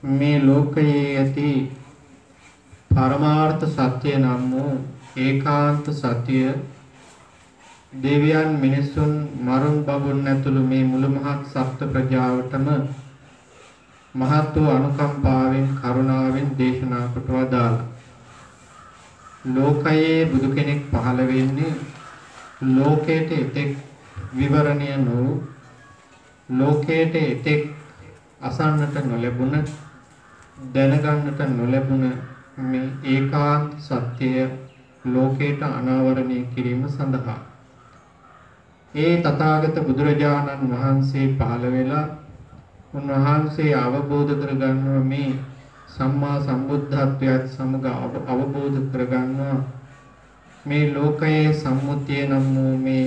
මේ ලෝකයේ ඇති පරමාර්ථ සත්‍ය නම් වූ ඒකාන්ත සත්‍ය දෙවියන් මිනිසුන් මරුන් බඹුන් ඇතුළු මේ මුළු මහත් සත්ත්ව ප්‍රජාවටම මහත් වූ අනුකම්පාවෙන් කරුණාවෙන් දේශනා කොට වදාළා. ලෝකයේ බුදු කෙනෙක් පහළ වෙන්නේ ලෝකයට එතෙක් විවරණය නොවූ ලෝකයට එතෙක් අසන්නට නොලැබුණ දැනගන්නට නොලැබුණ මේ ඒකාන්ත සත්‍යය ලෝකයට අනාවරණය කිරීම සඳහා ඒ තථාගත බුදුරජාණන් වහන්සේ පහළ වෙලා උන්වහන්සේ අවබෝධ කරගන්නවා මේ සම්මා සම්බුද්ධත්වයට සමග අවබෝධ කරගන්නවා මේ ලෝකයේ සම්මුතිය නම් වූ මේ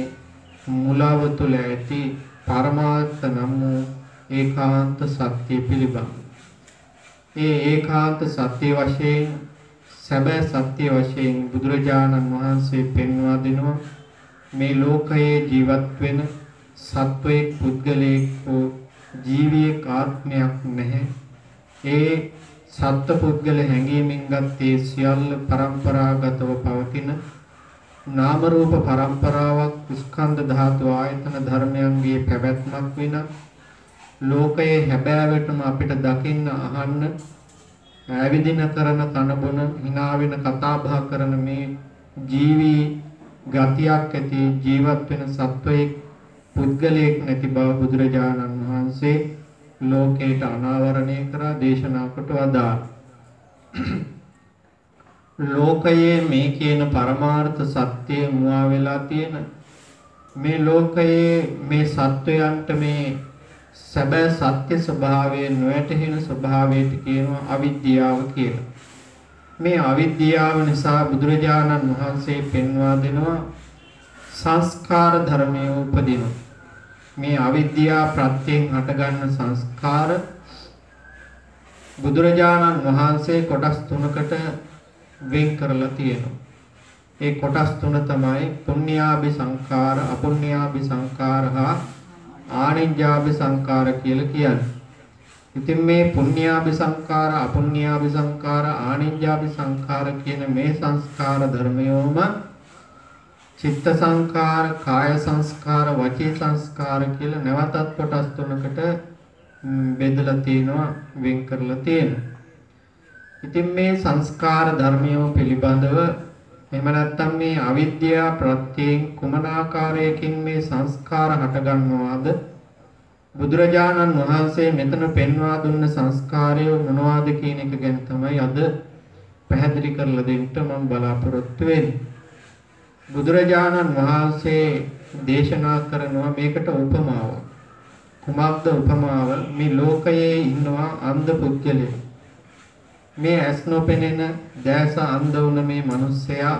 මුලාව තුළ ඇති පරමාර්ථ නම් වූ ඒකාන්ත සත්‍ය පිළිබඳ. ඒ ඒකාන්ත සත්‍ය වශයෙන් සැබෑ සත්‍ය වශයෙන් බුදුරජාණන් වහන්සේ පෙන්වා දෙනවා මේ ලෝකයේ ජීවත් වෙන සත්වයේ පුද්ගලයෙක් හෝ ජීවියෙක් ආත්මයක් නැහැ. ඒ සත්ත්ව පුද්ගල හැඟීමෙන් ගත්තේ සියල්ල පරම්පරාගතව පවතින නාම රූප පරම්පරාවක් ස්කන්ධ ධාතු ආයතන ධර්මයන්ගේ පැවැත්මක් වෙන ලෝකයේ හැබෑවටම අපිට දකින්න අහන්න ඇවිදින කරන කනබොන hina වෙන කතා බහ කරන මේ ජීවී ගතියක් ඇති ජීවත් වෙන සත්වයෙක් පුද්ගලයෙක් නැති බව බුදුරජාණන් වහන්සේ ලෝකයට අනාවරණය කරා දේශනා කොට වදාළා. ලෝකයේ මේ කියන පරමාර්ථ සත්‍ය මුවා වෙලා තියෙන මේ ලෝකයේ මේ සත්වයන්ට මේ සැබෑ සත්‍ය ස්වභාවය නොයැටෙන ස්වභාවයට කියනවා අවිද්‍යාව කියලා. මේ අවිද්‍යාව නිසා බුදුරජාණන් වහන්සේ පෙන්වා දෙනවා සංස්කාර ධර්මයේ උපදිනවා. මේ අවිද්‍යාව ප්‍රත්‍යයෙන් හටගන්න සංස්කාර බුදුරජාණන් වහන්සේ කොටස් තුනකට වෙන් කරලා තියෙනවා. ඒ කොටස් තුන තමයි පුඤ්ඤාභි සංඛාර, අපුඤ්ඤාභි සංඛාර හා ආනිජ්ජාභි සංඛාර කියලා කියන්නේ. ඉතින් මේ පුඤ්ඤාභි සංඛාර, අපුඤ්ඤාභි සංඛාර, ආනිජ්ජාභි සංඛාර කියන මේ සංස්කාර ධර්මයෝම චිත්ත සංඛාර, කාය සංස්කාර, වචී සංස්කාර කියලා නැවතත් කොටස් තුනකට බෙදලා තියෙනවා, වෙන් කරලා තියෙනවා. ඉතින් මේ සංස්කාර ධර්මයෝ පිළිබඳව එහෙම නැත්නම් මේ අවිද්‍යාව ප්‍රත්‍යයෙන් කුමන ආකාරයකින් මේ සංස්කාර හටගන්නවාද බුදුරජාණන් වහන්සේ මෙතන පෙන්වා දුන්න සංස්කාරය මොනවාද කියන එක ගැන තමයි අද පැහැදිලි කරලා දෙන්න මම බලාපොරොත්තු වෙන්නේ. බුදුරජාණන් වහන්සේ දේශනා කරනවා මේකට උපමාවක්. කුමක්ද උපමාව? මේ ලෝකයේ ඉන්නවා අන්ධ පුද්ගලයෙක්. මේ ඇස් නොපෙනෙන දැස අන්ධ වුණ මේ මිනිස්සයා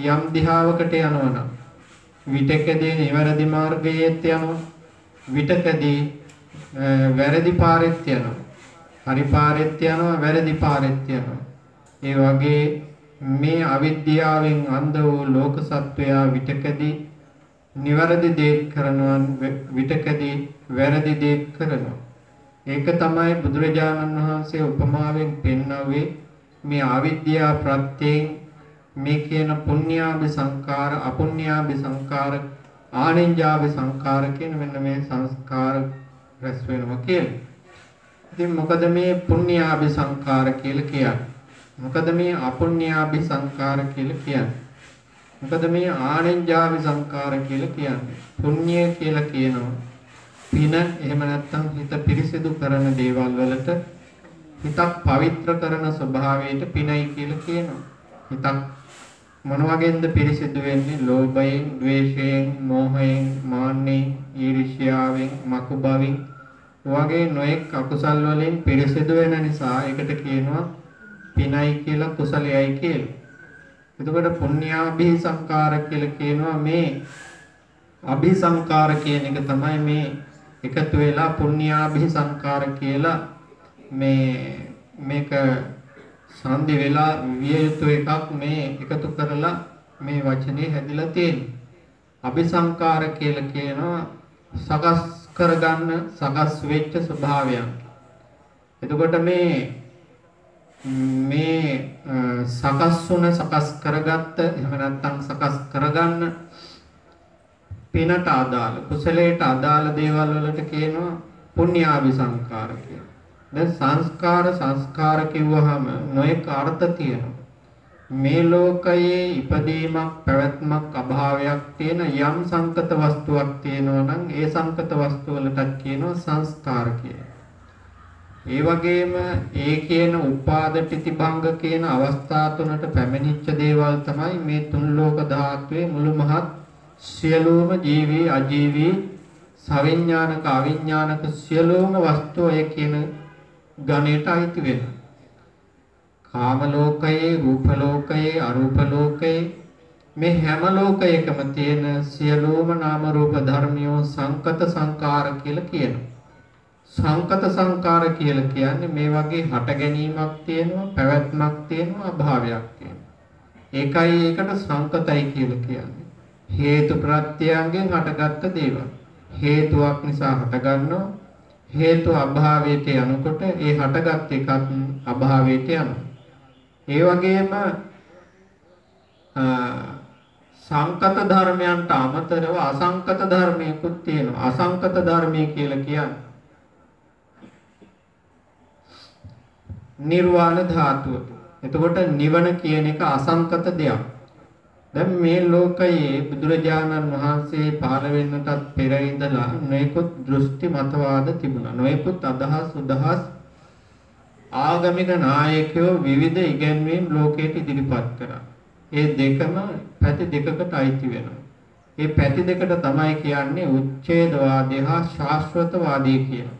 යම් දිහාවකට යනවා විතකදී නිවැරදි මාර්ගයේත් යනවා විතකදී වැරදි පාරෙත් යනවා හරි පාරෙත් යනවා වැරදි පාරෙත් යනවා. ඒ වගේ මේ අවිද්‍යාවෙන් අන්ධ වූ ලෝක සත්වයා විතකදී නිවැරදි දේ කරනවා විතකදී වැරදි දේ කරනවා. ඒක තමයි බුදුරජාණන් වහන්සේ උපමාවෙන් පෙන්වුවේ මේ අවිද්‍යාව ප්‍රත්‍යයෙන් මේ කියන පුඤ්ඤාභි සංඛාර, අපුඤ්ඤාභි සංඛාර, ආනිජ්ජාභි සංඛාර කියන මෙන්න මේ සංස්කාර රැස් වෙනවා කියලා. ඉතින් මොකද මේ පුඤ්ඤාභි සංඛාර කියලා කියන්නේ? මොකද මේ අපුඤ්ඤාභි සංඛාර කියලා කියන්නේ? මොකද මේ ආනිජ්ජාභි සංඛාර කියලා කියන්නේ? පුණ්‍ය කියලා කියනවා පින, එහෙම නැත්නම් හිත පිරිසිදු කරන දේවල් වලට හිතක් පවිත්‍ර කරන ස්වභාවයට පිනයි කියලා කියනවා. හිතක් මොන වගේන්ද පිරිසිදු වෙන්නේ? ලෝභයෙන්, ද්වේෂයෙන්, මෝහයෙන්, මාන්නෙන්, ඊර්ෂ්‍යාවෙන්, මකුබවෙන් වගේ නොඑක් අකුසල් වලින් පිරිසිදු වෙන නිසා ඒකට කියනවා පිනයි කියලා, කුසලයයි කියලා. එතකොට පුඤ්ඤාභි සංඛාර කියලා කියනවා මේ අභිසංකාර කියන එක තමයි මේ එකතු වෙලා පුඤ්ඤාභි සංඛාර කියලා මේක සංදි වෙලා විය යුතු එකක් මේ එකතු කරලා මේ වචනේ හැදිලා තියෙනවා. අபிසංකාර කියලා කියනවා සකස් කරගන්න, සකස් වෙච්ච ස්වභාවයන්. එතකොට මේ සකස් වුණ සකස් කරගත්ත එහෙම නැත්නම් සකස් කරගන්න පිනට අදාළ කුසලයට අදාළ දේවල් වලට කියනවා පුණ්‍යාභි සංස්කාර කියලා. දැන් සංස්කාර කිව්වහම නොඑක අර්ථ තියෙනවා. මේ ලෝකයේ ඉපදීමක් පැවැත්මක් අභාවයක් තියෙන යම් සංකත වස්තුවක් තියෙනවා නම් ඒ සංකත වස්තු වලට කියනවා සංස්කාර කියලා. ඒ වගේම ඒ කියන උපාද ප්‍රතිභංග කියන අවස්ථා තුනට පැමිණිච්ච දේවල් තමයි මේ තුන් ලෝක ධාතුවේ මුළු මහත් සියලුම ජීවී අජීවී සවිඥානික අවිඥානික සියලුම වස්තු ඒ කියන ගණයට අයිති වෙනවා. කාම ලෝකයේ, රූප ලෝකයේ, අරූප ලෝකයේ මේ හැම ලෝකයකම තියෙන සියලුම නාම රූප ධර්මියෝ සංකත සංකාර කියලා කියනවා. සංකත සංකාර කියලා කියන්නේ මේ වගේ හට ගැනීමක් තියෙනවා, පැවැත්මක් තියෙනවා, අභාවයක් තියෙනවා. ඒකයි ඒකට සංකතයි කියලා කියන්නේ. හේතු ප්‍රත්‍යයෙන් හටගත්ත දේවල්. හේතුවක් නිසා හටගන්නවා. හේතු අභාවයට යනකොට ඒ හටගත් එකත් අභාවයට යනවා. ඒ වගේම සංකත ධර්මයන්ට අමතරව අසංකත ධර්මයකුත් තියෙනවා. අසංකත ධර්මය කියලා කියන්නේ නිර්වාණ ධාතුව. එතකොට නිවන කියන එක අසංකත දෙයක්. දැන් මේ ලෝකයේ බුදුරජාණන් වහන්සේ පහළ වෙන්නටත් පෙර ඉඳලා නොයෙකුත් දෘෂ්ටි මතවාද තිබුණා. නොයෙකුත් අදහස් ආගමික නායකයෝ විවිධ ඉගැන්වීම් ලෝකයට ඉදිරිපත් කරා. ඒ දෙකම පැති දෙකකට අයිති වෙනවා. ඒ පැති දෙකට තමයි කියන්නේ උච්ඡේදවාදය හා ශාස්ත්‍රවාදී කියලා.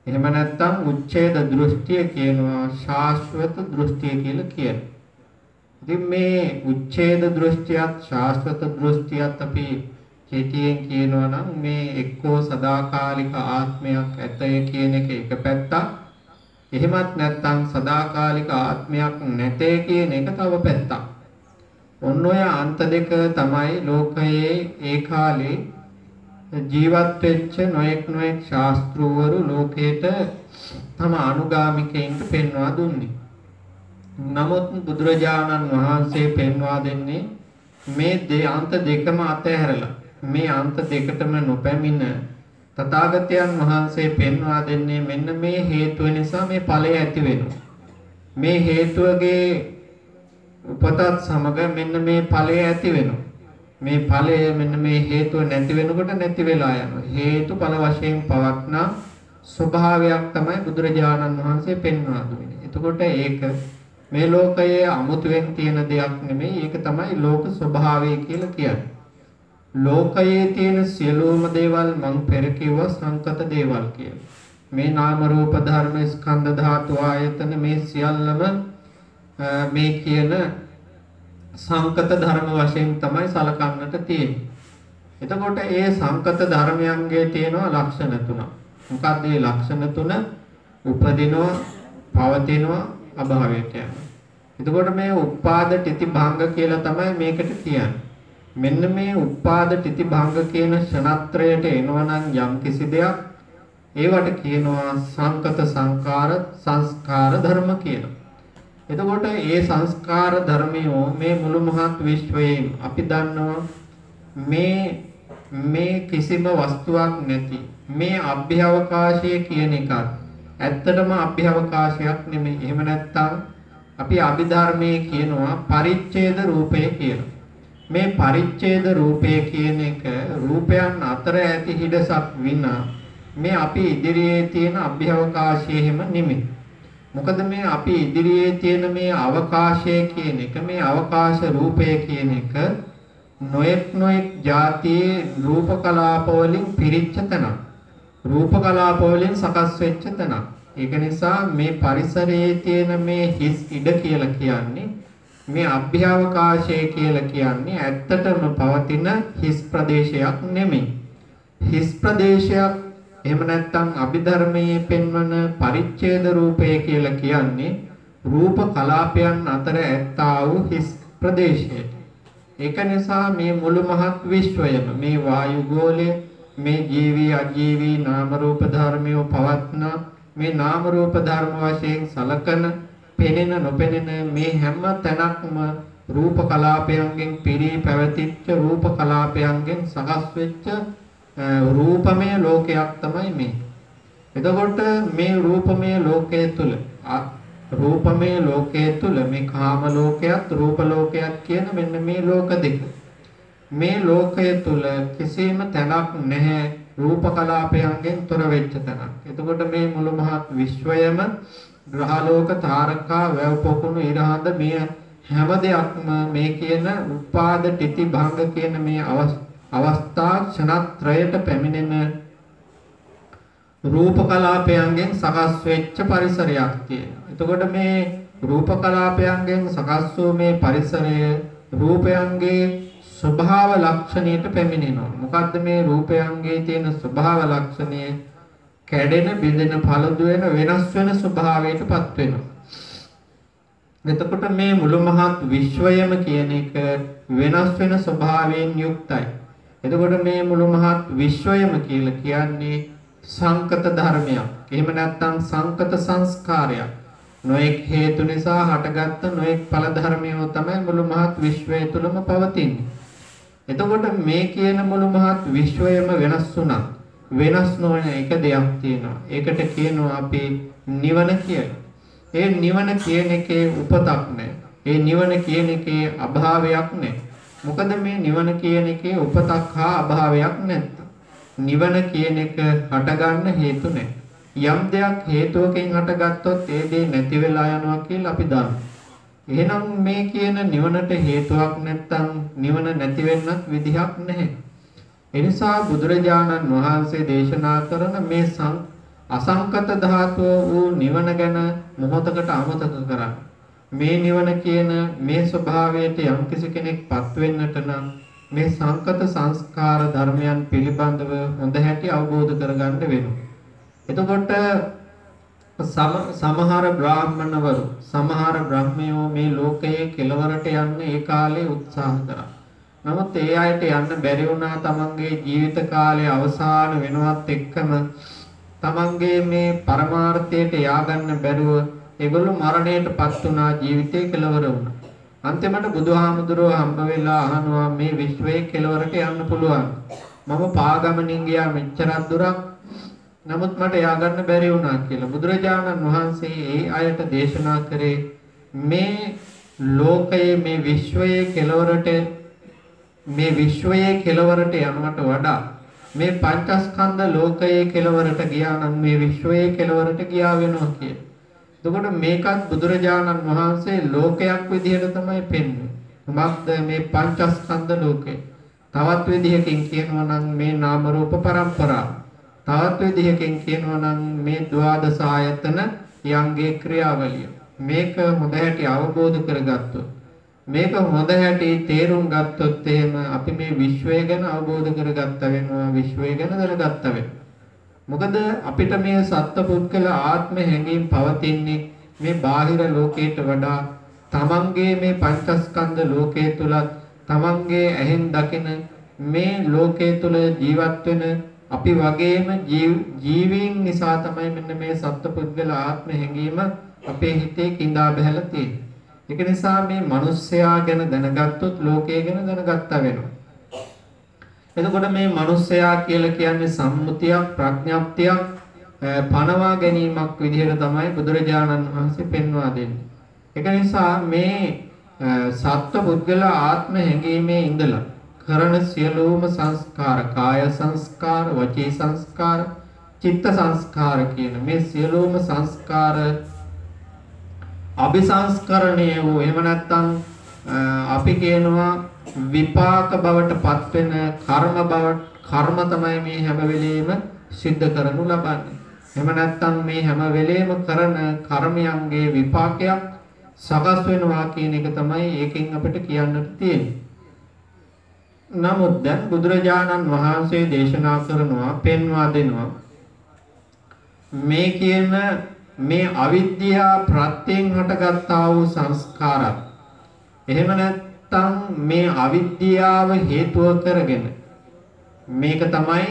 එහෙම නැත්නම් උච්ඡේද දෘෂ්ටිය කියනවා ශාස්ත්‍රත දෘෂ්ටිය කියලා කියනවා. ඉතින් මේ උච්ඡේද දෘෂ්ටියත් ශාස්ත්‍රත දෘෂ්ටියත් අපි කෙටියෙන් කියනවා නම් මේ එක්කෝ සදාකාලික ආත්මයක් ඇතය කියන එක එක පැත්තක්. එහෙමත් නැත්නම් සදාකාලික ආත්මයක් නැතේ කියන එක තව පැත්තක්. ඔන්න ඔය අන්ත දෙක තමයි ලෝකයේ ඒ කාලේ ජීවත් වෙච්ච නොඑක් ශාස්ත්‍රවරු ලෝකයට තම අනුගාමිකයින්ට පෙන්වා දුන්නේ. නමුත් බුදුරජාණන් වහන්සේ පෙන්වා දෙන්නේ මේ අන්ත දෙකම අතහැරලා මේ අන්ත දෙකටම නොපැමිණ තථාගතයන් වහන්සේ පෙන්වා දෙන්නේ මෙන්න මේ හේතුව නිසා මේ ඵලය ඇති වෙනවා. මේ හේතුවගේ උපතත් සමග මෙන්න මේ ඵලය ඇති වෙනවා. මේ ඵලය මෙන්න මේ හේතුව නැති වෙනකොට නැති වෙලා යනවා. හේතුඵල වශයෙන් පවත්නා ස්වභාවයක් තමයි බුදුරජාණන් වහන්සේ පෙන්වා දුන්නේ. එතකොට ඒක මේ ලෝකයේ අමුතුවෙන් තියෙන දෙයක් නෙමෙයි. ඒක තමයි ලෝක ස්වභාවය කියලා කියන්නේ. ලෝකයේ තියෙන සියලුම දේවල් මං පෙර කිව්වා සංකත දේවල් කියලා. මේ නාම රූප ධර්ම ස්කන්ධ ධාතු ආයතන මේ සියල්ලම මේ කියන සංකත ධර්ම වශයෙන් තමයි සලකන්නට තියෙන්නේ. එතකොට ඒ සංකත ධර්මයන්ගේ තියෙනවා ලක්ෂණ තුනක්. මොකක්ද මේ ලක්ෂණ තුන? උපදිනවා, පවතිනවා, අභාවයට යනවා. එතකොට මේ උපාද තිති භංග කියලා තමයි මේකට කියන්නේ. මෙන්න මේ උපාද තිති භංග කියන ෂණත්‍රයට එනවනම් යම් කිසි දෙයක් ඒවට කියනවා සංකත සංස්කාර ධර්ම කියලා. එතකොට ඒ සංස්කාර ධර්මයෝ මේ මුළු මහත් විශ්වයෙන් අපි දන්නවා මේ කිසිම වස්තුවක් නැති මේ අභ්‍යවකාශය කියන එක ඇත්තටම අභ්‍යවකාශයක් නෙමෙයි. එහෙම නැත්නම් අපි අභිධර්මයේ කියනවා පරිච්ඡේද රූපය කියලා. මේ පරිච්ඡේද රූපය කියන එක රූපයන් අතර ඇති හිඩසක් විනා මේ අපි ඉදිරියේ තියෙන අභ්‍යවකාශය හැම නෙමෙයි. මොකද මේ අපි ඉදිරියේ තියෙන මේ අවකාශය කියන එක මේ අවකාශ රූපය කියන එක නොඑක් જાතියේ රූප කලාප වලින් පිරිච්ච තැනක්. රූප කලාප වලින් සකස් වෙච්ච තැනක්. ඒක නිසා මේ පරිසරයේ තියෙන මේ හිස් ඉඩ කියලා කියන්නේ මේ අභ්‍යවකාශය කියලා කියන්නේ ඇත්තටම පවතින හිස් ප්‍රදේශයක් නෙමෙයි. හිස් ප්‍රදේශයක් එහෙම නැත්නම් අභිධර්මයේ පෙන්වන පරිච්ඡේද රූපය කියලා කියන්නේ රූප කලාපයන් අතර ඇත්තා වූ හිස් ප්‍රදේශය. ඒක නිසා මේ මුළු මහත් විශ්වයම මේ වායු ගෝලය මේ ජීවී අජීවී නාම රූප ධර්මයෝ පවත්න මේ නාම රූප ධර්ම වශයෙන් සලකන පෙනෙන නොපෙනෙන මේ හැම තැනක්ම රූප කලාපයන්ගෙන් පිරී පැවතිච්ච රූප කලාපයන්ගෙන් සකස් වෙච්ච රූපමය ලෝකයක් තමයි මේ. එතකොට මේ රූපමය ලෝකයේ තුල මේ කාම ලෝකයක් රූප ලෝකයක් කියන මෙන්න මේ ලෝක දෙක. මේ ලෝකයේ තුල කිසිම තැනක් නැහැ රූප කලාපයන්ගෙන් තොර වෙච්ච තැනක්. එතකොට මේ මුළු මහත් විශ්වයම ග්‍රහලෝක තාරකා වැව් පොකුණු ඉරහඳ මේ හැම දෙයක්ම මේ කියන උපාද තිති භංග කියන මේ අවස්ථා ක්ෂණත්‍රයට පැමිණෙන රූප කලාපයන්ගෙන් සකස් වෙච්ච පරිසරයක් තියෙනවා. එතකොට මේ රූප කලාපයන්ගෙන් සකස් වූ මේ පරිසරය රූපයන්ගේ ස්වභාව ලක්ෂණයට පැමිණෙනවා. මොකද්ද මේ රූපයන්ගේ තියෙන ස්වභාව ලක්ෂණය? කැඩෙන, බිඳෙන, පළදු වෙන, වෙනස් වෙන ස්වභාවයටපත් වෙනවා. එතකොට මේ මුළු මහත් විශ්වයම කියන එක වෙනස් වෙන ස්වභාවයෙන් යුක්තයි. එතකොට මේ මුළු මහත් විශ්වයම කියලා කියන්නේ සංකත ධර්මයක්. එහෙම නැත්නම් සංකත සංස්කාරයක්. නොඑක් හේතු නිසා හටගත්ත නොඑක් ඵල ධර්මයෝ තමයි මුළු මහත් විශ්වය තුලම පවතින්නේ. එතකොට මේ කියන මුළු මහත් විශ්වයම වෙනස් වුණා. වෙනස් නොවන එක දෙයක් තියෙනවා. ඒකට කියනවා අපි නිවන කියලා. ඒ නිවන කියන එකේ උපතක් නැහැ. ඒ නිවන කියන එකේ අභාවයක් නැහැ. මොකද මේ නිවන කියන එකේ උපතක් හා අභාවයක් නැත්තම් නිවන කියන එක හටගන්න හේතු නැහැ. යම් දෙයක් හේතුවකින් හටගත්තොත් ඒ දේ නැති වෙලා යනවා කියලා අපි දන්නවා. එහෙනම් මේ කියන නිවනට හේතුවක් නැත්තම් නිවන නැති වෙන්නත් විදිහක් නැහැ. ඒ නිසා බුදුරජාණන් වහන්සේ දේශනා කරන මේ අසංකත ධාතුව වූ නිවන ගැන මොහොතකට අමතක කරන්න. මේ නිවන කියන මේ ස්වභාවයට යම් කිසි කෙනෙක්පත් වෙන්නට නම් මේ සංකත සංස්කාර ධර්මයන් පිළිබඳව හොඳ හැටි අවබෝධ කරගන්න වෙනවා. එතකොට සමහර බ්‍රාහ්මණවරු සමහර බ්‍රහ්මයෝ මේ ලෝකයේ කෙලවරට යන්න ඒ කාලේ උත්සාහ කරා. නමුත් ඒ අයට යන්න බැරි වුණා. තමන්ගේ ජීවිත කාලයේ අවසාන වෙනවත් එක්කම තමන්ගේ මේ පරමාර්ථයට ය아가න්න බැරුව ඒගොල්ලෝ මරණයටපත් වුණා. ජීවිතේ කෙලවර වුණා. අන්තිමට බුදුහාමුදුරුවෝ හම්බ වෙලා අහනවා මේ විශ්වයේ කෙලවරට යන්න පුළුවන්. මම පාගමනින් ගියා මෙච්චරක් දුරක්. නමුත් මට ය아가න්න බැරි වුණා කියලා. බුදුරජාණන් වහන්සේ ඒ අයට දේශනා කරේ මේ ලෝකයේ මේ විශ්වයේ කෙලවරට යනවට වඩා මේ පංචස්කන්ධ ලෝකයේ කෙලවරට ගියා නම් මේ විශ්වයේ කෙලවරට ගියා වෙනවා කියලා. එතකොට මේකත් බුදුරජාණන් වහන්සේ ලෝකයක් විදිහට තමයි පෙන්වන්නේ. මොකක්ද මේ පංචස්කන්ධ ලෝකය? තවත් විදිහකින් කියනවා නම් මේ නාම රූප පරම්පරාව. තවත් විදිහකින් කියනවා නම් මේ ද්වාදස ආයතන යංගේ ක්‍රියාවලිය. මේක හොඳ හැටි අවබෝධ කරගත්තොත් මේක හොඳ හැටි තේරුම් ගත්තොත් එහෙම අපි මේ විශ්වය ගැන අවබෝධ කරගත්ත වෙනවා. විශ්වය ගැන දැනගත්ත වෙනවා. මොකද අපිට මේ සත්පුද්ගල ආත්ම හැඟීම් පවතින්නේ මේ බාහිර ලෝකයට වඩා තමන්ගේ මේ පංචස්කන්ධ ලෝකයේ තුලත් තමන්ගේ ඇහෙන් දකින මේ ලෝකයේ තුල ජීවත් වෙන අපි වගේම ජීවීන් නිසා තමයි මෙන්න මේ සත්පුද්ගල ආත්ම හැඟීම අපේ හිතේ කිඳා බහැලා තියෙන්නේ. ඒක නිසා මේ මිනිස්සයා ගැන දැනගත්තොත් ලෝකය ගැන දැනගත්තා වෙනවා. එතකොට මේ මිනිස්සයා කියලා කියන්නේ සම්මුතියක් ප්‍රඥාප්තියක් පනවා ගැනීමක් විදිහට තමයි බුදුරජාණන් වහන්සේ පෙන්වා දෙන්නේ. ඒක නිසා මේ සත්පුද්ගල ආත්ම හැඟීමේ ඉඳලා කරන සියලුම සංස්කාර කාය සංස්කාර වචී සංස්කාර චිත්ත සංස්කාර කියන මේ සියලුම සංස්කාර අபிසංස්කරණය වූ එහෙම නැත්නම් අපි කියනවා විපාක බවට පත් වෙන කර්ම තමයි මේ හැම වෙලෙම සිද්ධ කරනු ලබන්නේ. එහෙම නැත්නම් මේ හැම වෙලෙම කරන කර්මයන්ගේ විපාකයක් සකස් වෙනවා කියන එක තමයි ඒකෙන් අපිට කියන්නට තියෙන්නේ. නමුත් දැන් බුදුරජාණන් වහන්සේ දේශනා කරනවා පෙන්වා දෙනවා මේ කියන මේ අවිද්‍යා ප්‍රත්‍යයෙන් හටගත්තා වූ සංස්කාරات එහෙම නැත්නම් මේ අවිද්‍යාව හේතුව කරගෙන මේක තමයි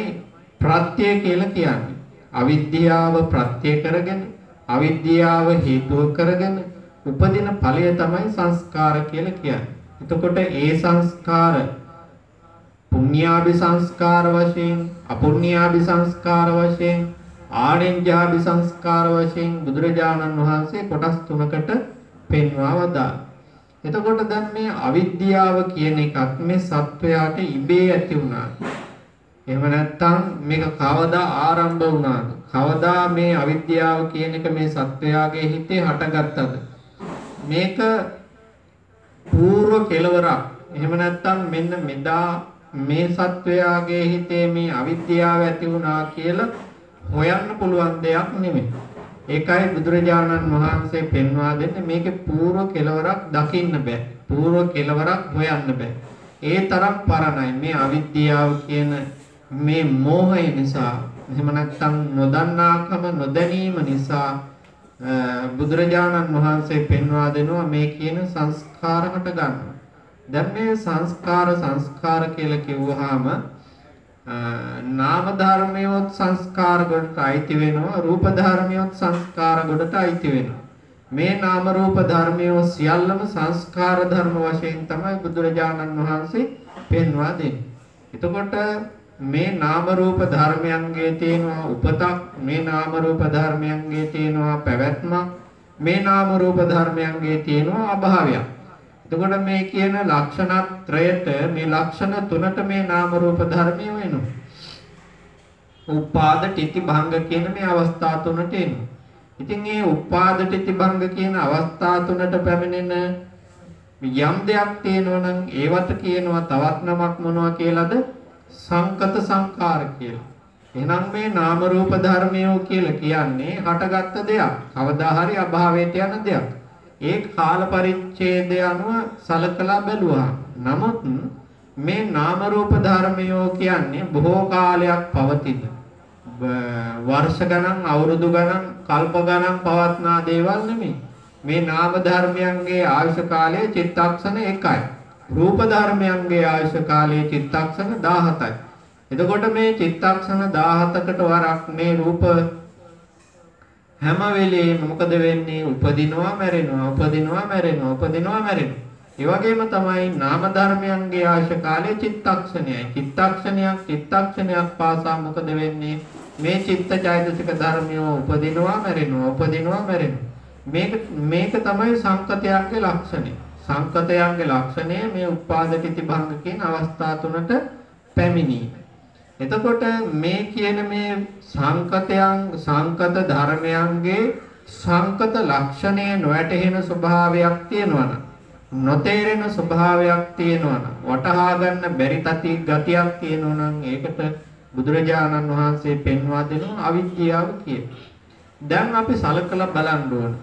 ප්‍රත්‍ය කියලා කියන්නේ. අවිද්‍යාව ප්‍රත්‍ය කරගෙන අවිද්‍යාව හේතුව කරගෙන උපදින ඵලය තමයි සංස්කාර කියලා කියන්නේ. එතකොට ඒ සංස්කාර පුඤ්ඤාභි සංස්කාර වශයෙන් අපුඤ්ඤාභි සංස්කාර වශයෙන් ආනෙන්ජාභි සංස්කාර වශයෙන් බුදුරජාණන් වහන්සේ කොටස් තුනකට පෙන්වා වදාළා. එතකොට දැන් මේ අවිද්‍යාව කියන එකත් මේ සත්වයාට ඉබේ ඇති වුණා. එහෙම නැත්නම් මේක කවදා ආරම්භ වුණාද? කවදා මේ අවිද්‍යාව කියන එක මේ සත්වයාගේ හිතේ හටගත්තද? මේක పూర్ව කෙලවරක්. එහෙම නැත්නම් මෙන්න මෙදා මේ සත්වයාගේ හිතේ මේ අවිද්‍යාව ඇති වුණා කියලා හොයන්න පුළුවන් දෙයක් නෙමෙයි. ඒකයි බුදුරජාණන් වහන්සේ පෙන්වා දෙන්නේ මේකේ పూర్ව කෙලවරක් දකින්න බෑ. పూర్ව කෙලවරක් හොයන්න බෑ. ඒ තරම් පරණයි මේ අවිද්‍යාව කියන මේ මෝහය නිසා. එහෙම නැත්නම් නොදන්නාකම නොදැනීම නිසා බුදුරජාණන් වහන්සේ පෙන්වා දෙනවා මේ කියන සංස්කාර හට ගන්නවා. දැන් මේ සංස්කාර කියලා කිව්වහම නාම ධර්මයොත් සංස්කාර ගොඩට අයිති වෙනවා, රූප ධර්මයොත් සංස්කාර ගොඩට අයිති වෙනවා. මේ නාම රූප ධර්මයෝ සියල්ලම සංස්කාර ධර්ම වශයෙන් තමයි බුදුරජාණන් වහන්සේ පෙන්වා දෙන්නේ. එතකොට මේ නාම රූප ධර්මයන්ගේ තියෙනවා උපතක්, මේ නාම රූප ධර්මයන්ගේ තියෙනවා පැවැත්මක්, මේ නාම රූප ධර්මයන්ගේ තියෙනවා අභාවයක්. එතකොට මේ කියන ලක්ෂණත්‍රයට මේ ලක්ෂණ තුනට මේ නාම රූප ධර්මය වෙනවා. උපාද තිති භංග කියන මේ අවස්ථා තුනට එනවා. ඉතින් මේ උපාද තිති භංග කියන අවස්ථා තුනට පැමිණෙන යම් දෙයක් තියෙනවා නම් ඒවට කියනවා තවත් නමක් මොනවා කියලාද? සංකත සංකාර කියලා. එහෙනම් මේ නාම රූප ධර්මයෝ කියලා කියන්නේ හටගත්ත දෙයක්. කවදා හරි අභාවයට යන දෙයක්. ඒ කාල පරිච්ඡේදය අනුව සලකලා බැලුවා. නමුත් මේ නාම රූප ධර්මයෝ කියන්නේ බොහෝ කාලයක් පවතින. වර්ෂ ගණන්, අවුරුදු ගණන්, කල්ප ගණන් පවත්නා දේවල් නෙමෙයි. මේ නාම ධර්මයන්ගේ ආයුෂ කාලය චිත්තක්ෂණ 1යි. රූප ධර්මයන්ගේ ආයුෂ කාලය චිත්තක්ෂණ 17යි. එතකොට මේ චිත්තක්ෂණ 17කට වරක් මේ රූප හැම වෙලේම මොකද වෙන්නේ? උපදිනවා මැරෙනවා, උපදිනවා මැරෙනවා, උපදිනවා මැරෙනවා. ඒ වගේම තමයි නාම ධර්මයන්ගේ ආයුෂ කාලය චිත්තක්ෂණයයි. චිත්තක්ෂණයක් පාසා මොකද වෙන්නේ? මේ චිත්තචෛතසික ධර්මයෝ උපදිනවා මැරෙනවා, උපදිනවා මැරෙනවා. මේක තමයි සංකතයන්ගේ ලක්ෂණය. සංකතයන්ගේ ලක්ෂණය මේ උපාදිත භංග කියන අවස්ථා තුනට පැමිණීම. එතකොට මේ කියන මේ සංකත ධර්මයන්ගේ සංකත ලක්ෂණය නොවැටහෙන ස්වභාවයක් තියෙනවා නම්, නොතේරෙන ස්වභාවයක් තියෙනවා නම්, වටහා ගන්න බැරි ගතියක් තියෙනවා නම් ඒකට බුදුරජාණන් වහන්සේ පෙන්වා දෙනවා අවිද්‍යාව කියලා. දැන් අපි සලකලා බලන්න ඕන.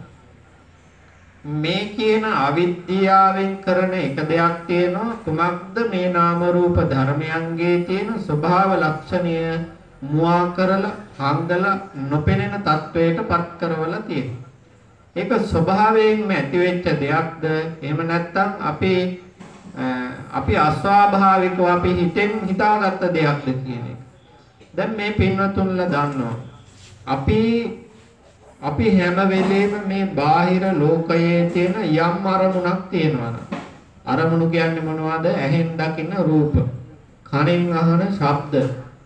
මේ කියන අවිද්‍යාවෙන් කරන එක දෙයක් තියෙනවා. කුමක්ද? මේ නාම රූප ධර්මයන්ගේ තියෙන ස්වභාව ලක්ෂණය මුවා කරලා හංගලා නොපෙනෙන තත්වයට පත් කරවලා තියෙනවා. ඒක ස්වභාවයෙන්ම ඇති වෙච්ච දෙයක්ද? එහෙම නැත්නම් අපි අස්වාභාවිකව අපි හිතෙන් හිතාගත්ත දෙයක්ද කියන එක. දැන් මේ පින්වතුන්ලා දන්නවා. අපි හැම වෙලේම මේ බාහිර ලෝකයේ තියෙන යම් අරමුණක් තියෙනවා. අරමුණු කියන්නේ මොනවද? ඇහෙන් දකින රූප, කනෙන් අහන ශබ්ද,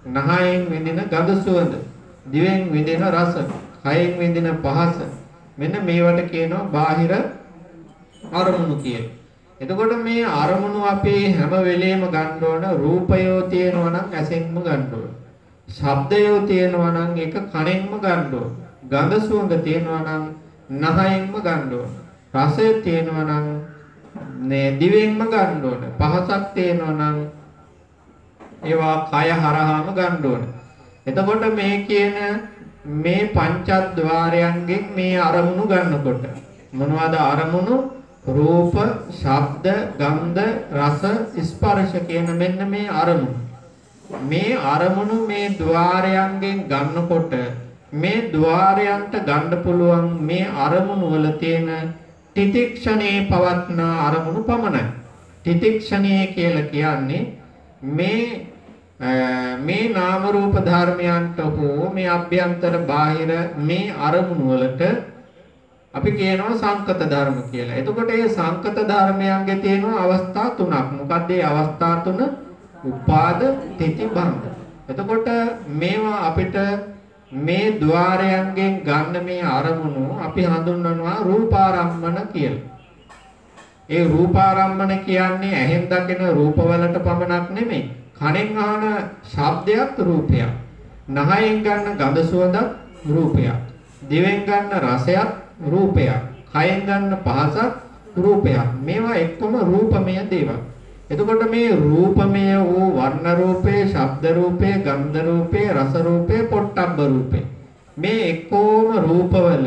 නහයෙන් විඳින ගඳ සුවඳ, දිවෙන් විඳින රස, කයෙන් විඳින පහස. මෙන්න මේවට කියනවා බාහිර අරමුණු කියලා. එතකොට මේ අරමුණු අපි හැම වෙලේම ගන්න ඕන. රූපයෝ තියෙනවා නම් ඇසෙන්ම ගන්න ඕන. ශබ්දයෝ තියෙනවා නම් ඒක කනෙන්ම ගන්න ඕන. ගඳ සුවඳ තියෙනවා නම් නහයෙන්ම ගන්න ඕන. රසය තියෙනවා නම් දිවෙන්ම ගන්න ඕන. පහසක් තියෙනවා නම් ඒවා කය හරහාම ගන්න ඕන. එතකොට මේ කියන මේ පංචද්වාරයන්ගෙන් මේ අරමුණු ගන්නකොට මොනවද අරමුණු? රූප, ශබ්ද, ගන්ධ, රස, ස්පර්ශ කියන මෙන්න මේ අරමුණු. මේ අරමුණු මේ ద్వාරයන්ගෙන් ගන්නකොට මේ ద్వාරයන්ට ගන්න පුළුවන් මේ අරමුණු වල තියෙන තිතික්ෂණේ පවත්නා අරමුණු පමණයි. තිතික්ෂණේ කියලා කියන්නේ මේ මේ නාම රූප ධර්මයන්ට හෝ මේ අභ්‍යන්තර බාහිර මේ අරමුණු වලට අපි කියනවා සංකත ධර්ම කියලා. එතකොට මේ සංකත ධර්මයන්ගේ තියෙන අවස්ථා තුනක්. මොකක්ද මේ අවස්ථා තුන? උපාද, තිති, භංග. එතකොට මේවා අපිට මේ ద్వාරයන්ගෙන් ගන්න මේ අරමුණු අපි හඳුන්වනවා රූපාරම්මන කියලා. ඒ රූපාරම්මන කියන්නේ ඇහෙන් දකින රූපවලට පමණක් නෙමෙයි. කනෙන් අහන ශබ්දයක් රූපයක්. නහයෙන් ගන්න ගඳ සුවඳක් රූපයක්. දිවෙන් ගන්න රසයක් රූපයක්. කයෙන් ගන්න පහසක් රූපයක්. මේවා එක්කම රූපමය දේවල්. එතකොට මේ රූපමය වූ වර්ණ රූපේ, ශබ්ද රූපේ, ගන්ධ රූපේ, රස රූපේ, පොට්ටබ්බ රූපේ. මේ එක්කෝම රූපවල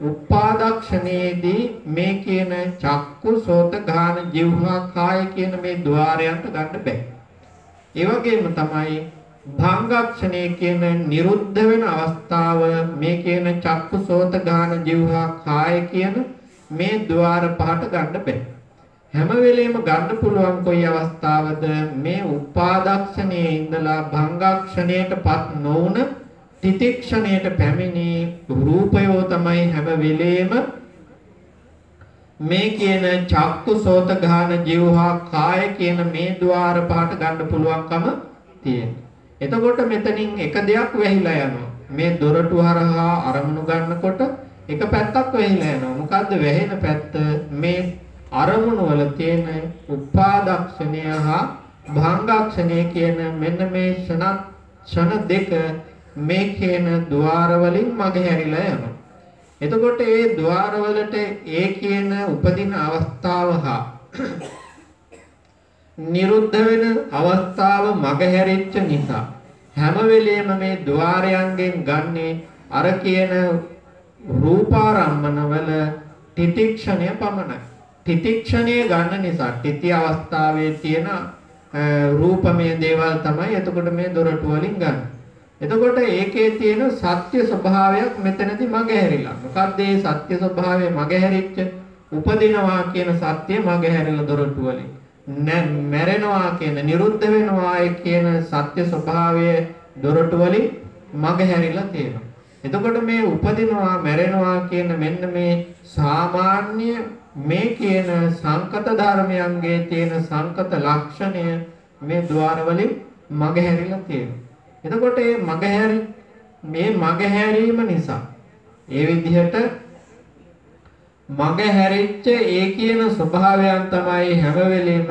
උපාදක්ෂණයේදී මේ කියන චක්කු, සෝත, ගාන, જીවහා, කාය කියන මේ ద్వාරයන්ට ගන්න බෑ. ඒ වගේම තමයි භංගක්ෂණය කියන නිරුද්ධ වෙන අවස්ථාව මේ කියන චක්කු, සෝත, ගාන, જીවහා, කාය කියන මේ ద్వාර පහට ගන්න බෑ. හැම වෙලෙම ගන්න පුළුවන් කොයි අවස්ථාවද මේ උපාදක්ෂණයේ ඉඳලා භංගක්ෂණයටපත් නොවුන තිතික්ෂණයට පැමිණි රූපයෝ තමයි හැම වෙලෙම මේ කියන චක්කු, සෝත, ගාන, જીවහා, කාය කියන මේ ద్వාර පහට ගන්න පුළුවන්කම තියෙනවා. එතකොට මෙතනින් එක දෙයක් වැහිලා යනවා. මේ දොරටු හරහා අරමුණු ගන්නකොට එක පැත්තක් වැහිලා යනවා. මොකද්ද වැහෙන පැත්ත? මේ අරමුණු වල තියෙන උපාදක්ෂණය හා භංගක්ෂණය කියන මෙන්න මේ ක්ෂණ දෙක මේ කියන ద్వාර වලින් මගහැරිලා යනවා. එතකොට ඒ ద్వාර වලට ඒ කියන උපදින අවස්ථාව හා නිරුද්ධ වෙන අවස්ථාව මගහැරිච්ච නිසා හැම වෙලෙම මේ ద్వාරයන්ගෙන් ගන්නේ අර කියන රූපාරම්මන වල තිතික්ෂණය පමණයි. තිතික්ෂණය ගන්න නිසා තිති අවස්ථාවේ තියෙන රූපමය දේවල් තමයි එතකොට මේ දොරටු වලින් ගන්න. එතකොට ඒකේ තියෙන සත්‍ය ස්වභාවයක් මෙතනදී මගහැරිලා. මොකක්ද මේ සත්‍ය ස්වභාවය මගහැරිච්ච? උපදිනවා කියන සත්‍ය මගහැරිලා දොරටු වලින්. මැරෙනවා කියන නිරුද්ධ වෙනවා කියන සත්‍ය ස්වභාවය දොරටු වලින් මගහැරිලා තියෙනවා. එතකොට මේ උපදිනවා මැරෙනවා කියන මෙන්න මේ සාමාන්‍ය මේ කියන සංකත ධර්මයන්ගේ තියෙන සංකත ලක්ෂණය මේ ద్వාර වලින් මගහැරිලා තියෙනවා. එතකොට මේ මගහැරීම නිසා ඒ විදිහට මගහැරිච්ච ඒ කියන ස්වභාවයන් තමයි හැම වෙලෙම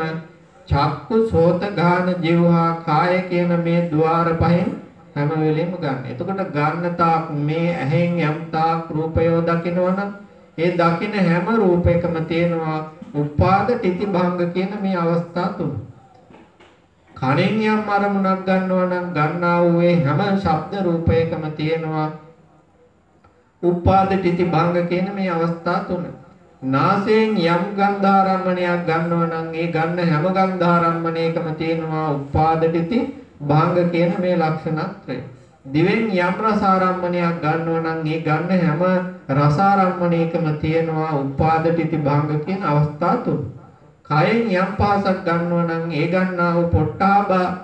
චක්කු, සෝත, ගාන, જીවහා, කාය කියන මේ ద్వාර පහෙන් හැම වෙලෙම ගන්න. එතකොට ගන්න තාක් මේ ඇහෙන් යම් තාක් රූපයෝ දකිනවනම් ඒ දකින හැම රූපයකම තියෙනවා උපාද, තිති, භංග කියන මේ අවස්ථා තුන. කණෙන් යම් අරමුණක් ගන්නවා නම් ගන්නා වූ හැම ශබ්ද රූපයකම තියෙනවා උපාද, තිති, භංග කියන මේ අවස්ථා තුන. නාසයෙන් යම් ගන්ධාරම්මණයක් ගන්නවා නම් ඒ ගන්න හැම ගන්ධාරම්මණයකම තියෙනවා උපාද, තිති, භංග කියන මේ ලක්ෂණත්‍රය. දිවෙන් යම් රසාරම්මණයක් ගන්නවා නම් ඒ ගන්න හැම රසාරම්මණයකම තියෙනවා උපාද, තිති, භංග කියන අවස්ථා තුන. කයෙන් යම් පහසක් ගන්නවා නම් ඒ ගන්නා වූ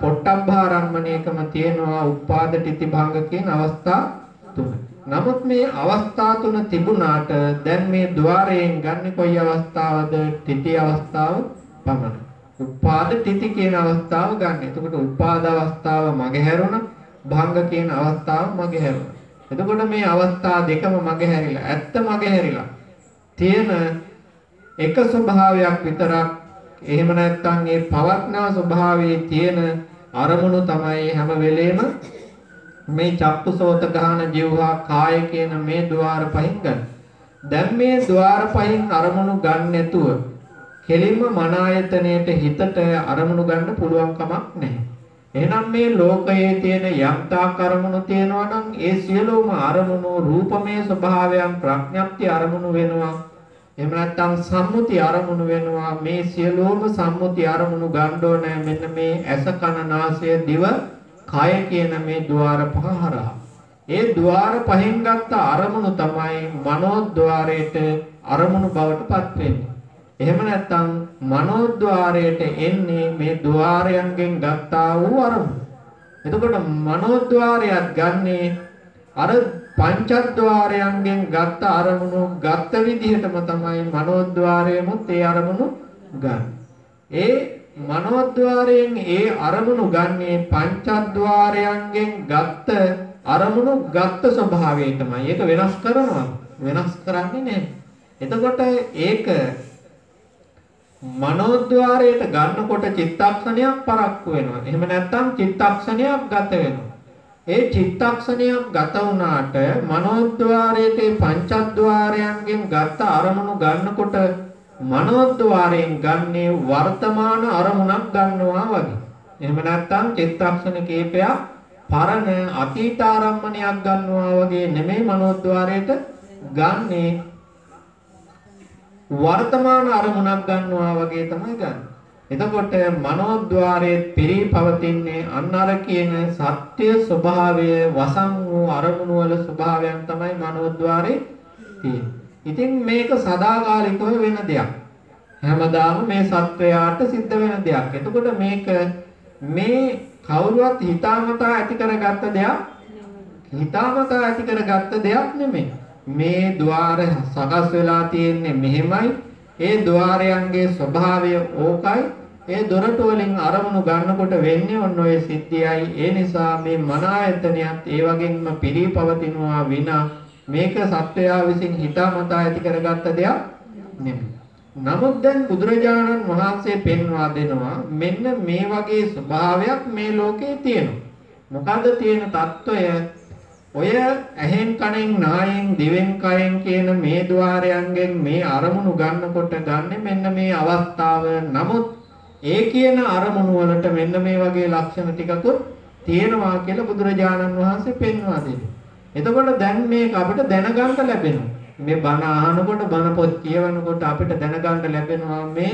පොට්ටබ්බාරම්මණයකම තියෙනවා උපාද, තිති, භංග කියන අවස්ථා තුන. නමුත් මේ අවස්ථා තුන තිබුණාට දැන් මේ ద్వාරයෙන් ගන්න කොයි අවස්ථාවද? තිති අවස්ථාව පමණයි. උපාද, තිති කියන අවස්ථාව ගන්න. එතකොට උපාද අවස්ථාව මගහැරුණා, භංග කියන අවස්ථාව මගහැරුණා. එතකොට මේ අවස්ථා දෙකම මගහැරිලා, ඇත්ත මගහැරිලා තියෙන එක ස්වභාවයක් විතරක්. එහෙම නැත්නම් ඒ පවත්නා ස්වභාවයේ තියෙන අරමුණු තමයි හැම වෙලේම මේ චක්කු, සෝත, ගාන, જીවහා, කාය කියන මේ ద్వාර පහින් ගන්න. දැන් මේ ద్వාර පහින් අරමුණු ගන්න නැතුව කෙලින්ම මන ආයතනයේට හිතට අරමුණු ගන්න පුළුවන් කමක් නැහැ. එහෙනම් මේ ලෝකයේ තියෙන යම්තා අරමුණු තියෙනවා නම් ඒ සියලුම අරමුණු රූපමය ස්වභාවයන් ප්‍රඥප්ති අරමුණු වෙනවා. එහෙම නැත්නම් සම්මුති අරමුණු වෙනවා. මේ සියලුම සම්මුති අරමුණු ගන්න ඕනේ මෙන්න මේ ඇස, කන, නාසය, දිව, කය කියන මේ ద్వාර පහ හරහා. ඒ ద్వාර පහෙන් ගත්ත අරමුණු තමයි මනෝද්වාරයට අරමුණු බවට පත් වෙන්නේ. එහෙම නැත්නම් මනෝද්වාරයට එන්නේ මේ ద్వාරයන්ගෙන් ගත්තා වූ අරමුණු. එතකොට මනෝද්වාරයත් ගන්නේ අර පංචද්වාරයන්ගෙන් ගත්ත අරමුණු ගත්ත විදිහටම තමයි මනෝද්වාරයෙමුත් ඒ අරමුණු ගන්න. ඒ මනෝද්වාරයෙන් ඒ අරමුණු ගන්නේ පංචද්වාරයන්ගෙන් ගත්ත අරමුණු ගත්ත ස්වභාවයටමයි. ඒක වෙනස් කරනවා. වෙනස් කරන්නේ නැහැ. එතකොට ඒක මනෝද්වාරයට ගන්නකොට චිත්තක්ෂණයක් පරක්කු වෙනවා. එහෙම නැත්නම් චිත්තක්ෂණයක් ගත වෙනවා. ඒ චිත්තක්ෂණයක් ගත වුණාට මනෝද්වාරයේ පංචද්වාරයන්ගෙන් ගත්ත අරමුණු ගන්නකොට මනෝද්වාරයෙන් ගන්නේ වර්තමාන අරමුණක් ගන්නවා වගේ. එහෙම නැත්නම් චිත්තක්ෂණ කීපයක් පරණ අතීත ආරම්මණයක් ගන්නවා වගේ නෙමෙයි මනෝද්වාරයට ගන්නේ වර්තමාන අරමුණක් ගන්නවා වගේ තමයි ගන්න. එතකොට මනෝද්වාරයේ පිරිපවතින්නේ අන්න අර කියන සත්‍ය ස්වභාවය වසං වූ අරමුණු වල ස්වභාවයන් තමයි මනෝද්වාරේ තියෙන්නේ. ඉතින් මේක සදාකාලිකව වෙන දෙයක්. හැමදාම මේ සත්වයාට සිද්ධ වෙන දෙයක්. එතකොට මේක මේ කවුරුවත් හිතාමතා ඇති කරගත්ත දෙයක්. හිතාමතා ඇති කරගත්ත දෙයක් නෙමෙයි. මේ ద్వාර සකස් වෙලා තියෙන්නේ මෙහෙමයි. ඒ ద్వාරයන්ගේ ස්වභාවය ඕකයි. ඒ දොරටු වලින් අරමුණු ගන්නකොට වෙන්නේ ඔන්න ඔය සිද්ධියයි. ඒ නිසා මේ මන ආයතනයත් ඒ වගේම පිරිපවතිනවා විනා මේක සත්වයා විසින් හිතාමතා ඇති කරගත්ත දෙයක් නෙමෙයි. නමුත් දැන් බුදුරජාණන් වහන්සේ පෙන්වා දෙනවා මෙන්න මේ වගේ ස්වභාවයක් මේ ලෝකේ තියෙනවා. මොකද්ද තියෙන తত্ত্বය? ඔය ඇහෙන් කනෙන් නායෙන් දිවෙන් කයෙන් කියන මේ ద్వාරයන්ගෙන් මේ අරමුණු ගන්නකොට ගන්න මෙන්න මේ අවස්ථාව. නමුත් ඒ කියන අරමුණු වලට මෙන්න මේ වගේ ලක්ෂණ ටිකකුත් තියෙනවා කියලා බුදුරජාණන් වහන්සේ පෙන්වා දෙනවා. එතකොට දැන් මේක අපිට දැනගන්න ලැබෙනවා. මේ බණ අහනකොට බණ පොත් කියවනකොට අපිට දැනගන්න ලැබෙනවා මේ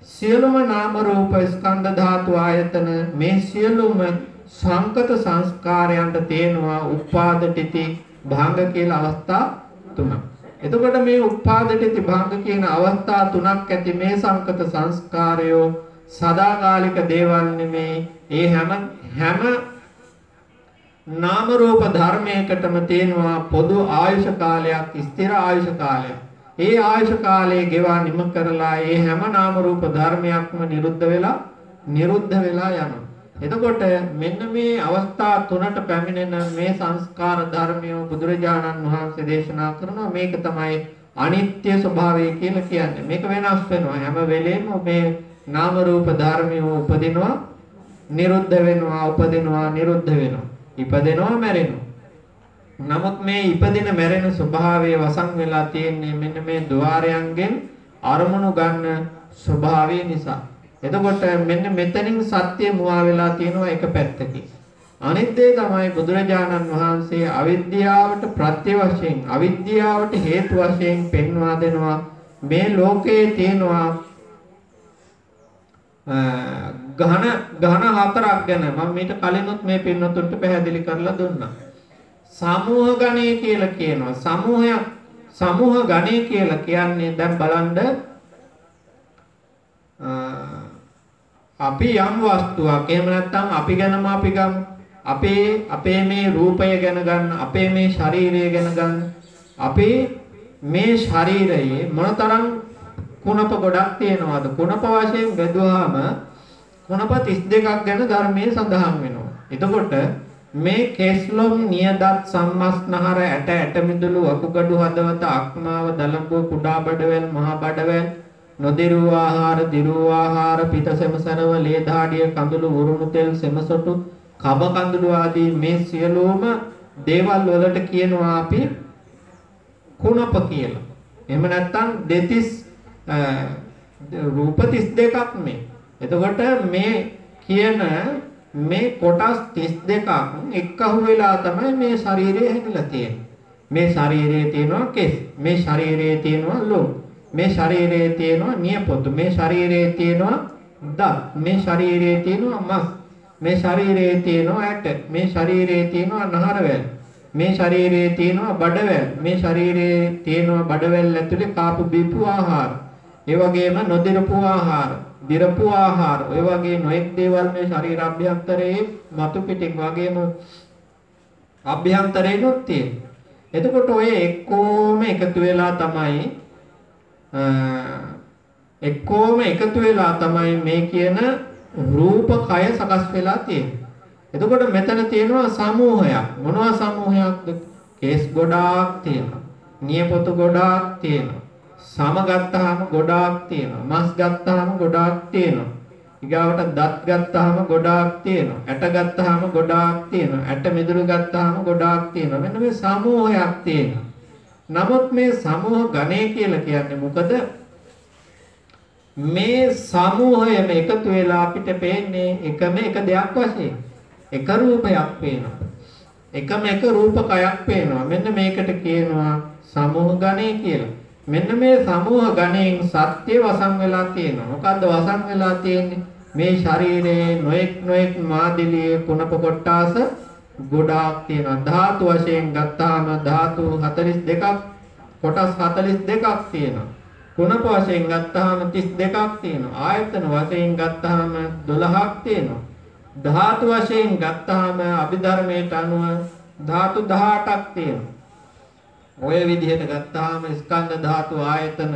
සියලුම නාම රූප ස්කන්ධ ධාතු ආයතන මේ සියලුම සංකත සංස්කාරයන්ට තේනවා උපාද තිති භංග කියලා අවස්ථා තුනක්. එතකොට මේ උපාද තිති භංග කියන අවස්ථා තුනක් ඇති මේ සංකත සංස්කාරයෝ සදාකාලික දේවල් නෙමේ. ඒ හැම නාම රූප ධර්මයකටම තියෙනවා පොදු ආයුෂ කාලයක්, ස්ථිර ආයුෂ කාලයක්. ඒ ආයුෂ කාලයේ ගෙවා නිම කරලා ඒ හැම නාම රූප ධර්මයක්ම නිරුද්ධ වෙලා යනවා. එතකොට මෙන්න මේ අවස්ථා තුනට පැමිණෙන මේ සංස්කාර ධර්මය බුදුරජාණන් වහන්සේ දේශනා කරනවා. මේක තමයි අනිත්‍ය ස්වභාවය කියලා කියන්නේ. මේක වෙනස් වෙනවා. හැම වෙලෙම මේ නාම රූප ධර්මය උපදිනවා, නිරුද්ධ වෙනවා, උපදිනවා, නිරුද්ධ වෙනවා. ඉපදෙනවා, මැරෙනවා. නමුත් මේ ඉපදින මැරෙන ස්වභාවය වසන් වෙලා තියෙන්නේ මෙන්න මේ ద్వාරයන්ගෙන් අරමුණු ගන්න ස්වභාවය නිසා. එතකොට මෙන්න මෙතනින් සත්‍ය මුවා වෙලා තියෙනවා එක පැත්තකින්. අනිත් දේ තමයි බුදුරජාණන් වහන්සේ අවිද්‍යාවට ප්‍රත්‍ය වශයෙන්, අවිද්‍යාවට හේතු වශයෙන් පෙන්වා දෙනවා මේ ලෝකයේ තියෙනවා ගහන හතරක් ගැන මම මීට කලිනුත් මේ පින්නතුන්ට පැහැදිලි කරලා දුන්නා. සමූහ ගණය කියලා කියනවා. සමූහ ගණය කියලා කියන්නේ දැන් බලන්න අපි යම් වස්තුවක් එහෙම නැත්නම් අපි ගැනම අපි ගමු. අපේ මේ රූපය ගැන ගන්න, අපේ මේ ශරීරය ගැන ගන්න. අපේ මේ ශරීරයේ මොනතරම් කුණප ගොඩක් තියෙනවද? කුණප වශයෙන් බෙදුවාම කුණප 32ක් ගැන ධර්මයේ සඳහන් වෙනවා. එතකොට මේ කේස්ලොම් නියදත් සම්මස්නහර ඇට මිදුළු වකුගඩු හදවත අක්මාව දලඹුව කුඩා බඩවැල් මහා බඩවැල් නොදිරූ ආහාර දිරූ ආහාර පිටසෙමසරව ලේ දහඩිය කඳුළු උරුණු තෙල් සෙමසොටු කබ කඳුළු ආදී මේ සියලුම දේවල් වලට කියනවා අපි කුණප කියලා. එහෙම නැත්නම් දෙතිස් රූප 32ක් මේ. එතකොට මේ කියන මේ කොටස් 32ක් එක්කහු වෙලා තමයි මේ ශරීරය හැදිලා තියෙන්නේ. මේ ශරීරයේ තියෙනවා කෙස්, මේ ශරීරයේ තියෙනවා ලොම්, මේ ශරීරයේ තියෙනවා නියපොතු, මේ ශරීරයේ තියෙනවා දත්, මේ ශරීරයේ තියෙනවා මස්, මේ ශරීරයේ තියෙනවා ඇට, මේ ශරීරයේ තියෙනවා නහරවැල්, මේ ශරීරයේ තියෙනවා බඩවැල්, මේ ශරීරයේ තියෙනවා බඩවැල් ඇතුලේ කාපු බීපු ආහාර. ඒ වගේම නොදිරපු ආහාර, දිරපු ආහාර, ඔය වගේ නොඑක් දේවල් මේ ශරීර අභ්‍යන්තරයේ මතු පිටින් වගේම අභ්‍යන්තරේනොත් තියෙනවා. එතකොට ඔය එක්කෝම එකතු වෙලා තමයි මේ කියන රූප කය සකස් වෙලා තියෙන්නේ. එතකොට මෙතන තියෙනවා සමූහයක්. මොනවා සමූහයක්ද? කේස් ගොඩාක් තියෙනවා. නියපොතු ගොඩාක් තියෙනවා. සම ගත්තාම ගොඩාක් තියෙනවා. මස් ගත්තාම ගොඩාක් තියෙනවා. ඊගාවට දත් ගත්තාම ගොඩාක් තියෙනවා. ඇට ගත්තාම ගොඩාක් තියෙනවා. ඇට මිදුළු ගත්තාම ගොඩාක් තියෙනවා. මෙන්න මේ සමූහයක් තියෙනවා. නමුත් මේ සමූහ ගණය කියලා කියන්නේ මොකද? මේ සමූහයම එකතු වෙලා අපිට පේන්නේ එකම එක දෙයක් වශයෙන්. එක රූපයක් පේනවා. එකම එක රූපකයක් පේනවා. මෙන්න මේකට කියනවා සමූහ ගණය කියලා. මෙන්න මේ සමූහ ගණයෙන් සත්‍ය වසන් වෙලා තියෙනවා. මොකද්ද වසන් වෙලා තියෙන්නේ? මේ ශරීරයේ නොඑක් මාදිලියේ කුණප කොටාස ගොඩාක් තියෙනවා. ධාතු වශයෙන් ගත්තාම ධාතු 42ක් කොටස් 42ක් තියෙනවා. කුණප වශයෙන් ගත්තාම 32ක් තියෙනවා. ආයතන වශයෙන් ගත්තාම 12ක් තියෙනවා. ධාතු වශයෙන් ගත්තාම අභිධර්මයට අනුව ධාතු 18ක් තියෙනවා. ඔය විදිහට ගත්තාම ස්කන්ධ ධාතු ආයතන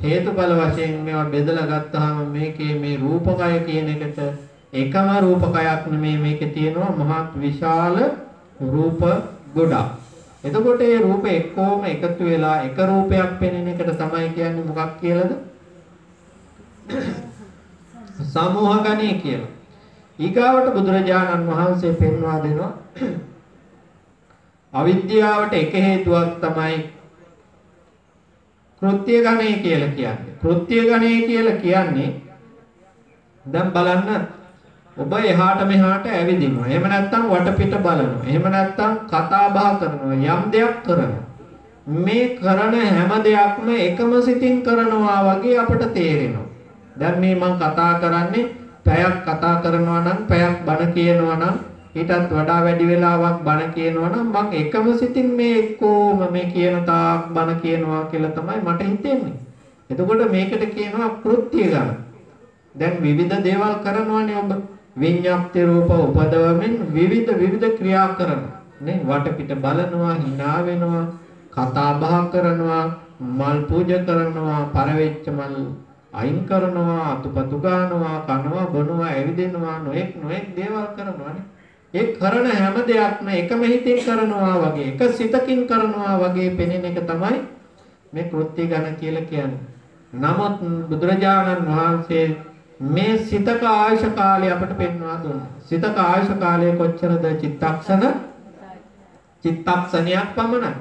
හේතුඵල වශයෙන් මේවා බෙදලා ගත්තාම මේකේ මේ රූපකය කියන එකට එකම රූපකයක් නෙමේ මේකේ තියෙනවා මහත් විශාල රූප ගොඩක්. එතකොට මේ රූප එක්කෝම එකතු වෙලා එක රූපයක් පෙනෙන එකට තමයි කියන්නේ මොකක් කියලාද? සමූහ ගණය කියලා. ඊගාවට බුදුරජාණන් වහන්සේ පෙන්වා දෙනවා අවිද්‍යාවට එක හේතුවක් තමයි කෘත්‍ය ගණය කියලා කියන්නේ. කෘත්‍ය ගණය කියලා කියන්නේ දැන් බලන්න ඔබ එහාට මෙහාට ඇවිදිනවා. එහෙම නැත්නම් වටපිට බලනවා. එහෙම නැත්නම් කතා බහ කරනවා. යම් දෙයක් කරනවා. මේ කරන හැම දෙයක්ම එකම සිතින් කරනවා වගේ අපට තේරෙනවා. දැන් මේ මම කතා කරන්නේ පැයක් කතා කරනවා නම් පැයක් බණ කියනවා නම් ඊටත් වඩා වැඩි වෙලාවක් බණ කියනවා නම් මම එකම සිතින් මේ එක්කෝම මේ කියන තාක් බණ කියනවා කියලා තමයි මට හිතෙන්නේ. එතකොට මේකට කියනවා කෘත්‍ය ගණ. දැන් විවිධ දේවල් කරනවානේ ඔබ. විඤ්ඤාප්ති රූප උපදවමින් විවිධ ක්‍රියා කරනවා. නේ වටපිට බලනවා, hina වෙනවා, කතා බහ කරනවා, මල් පූජා කරනවා, පරවෙච්ච මල් අයින් කරනවා, අතුපතු ගන්නවා, කනවා, බොනවා, ඇවිදිනවා, නොඑක් දේවල් කරනවානේ. ඒ කරන හැම දෙයක්ම එකම හිතින් කරනවා වගේ, එක සිතකින් කරනවා වගේ පෙනෙන එක තමයි මේ කෘත්‍ය ගණ කියලා කියන්නේ. නමුත් බුදුරජාණන් වහන්සේ මේ සිතක ආයුෂ කාලය අපට පෙන්වා දුන්නා. සිතක ආයුෂ කාලය කොච්චරද? චිත්තක්ෂණයක් පමණයි.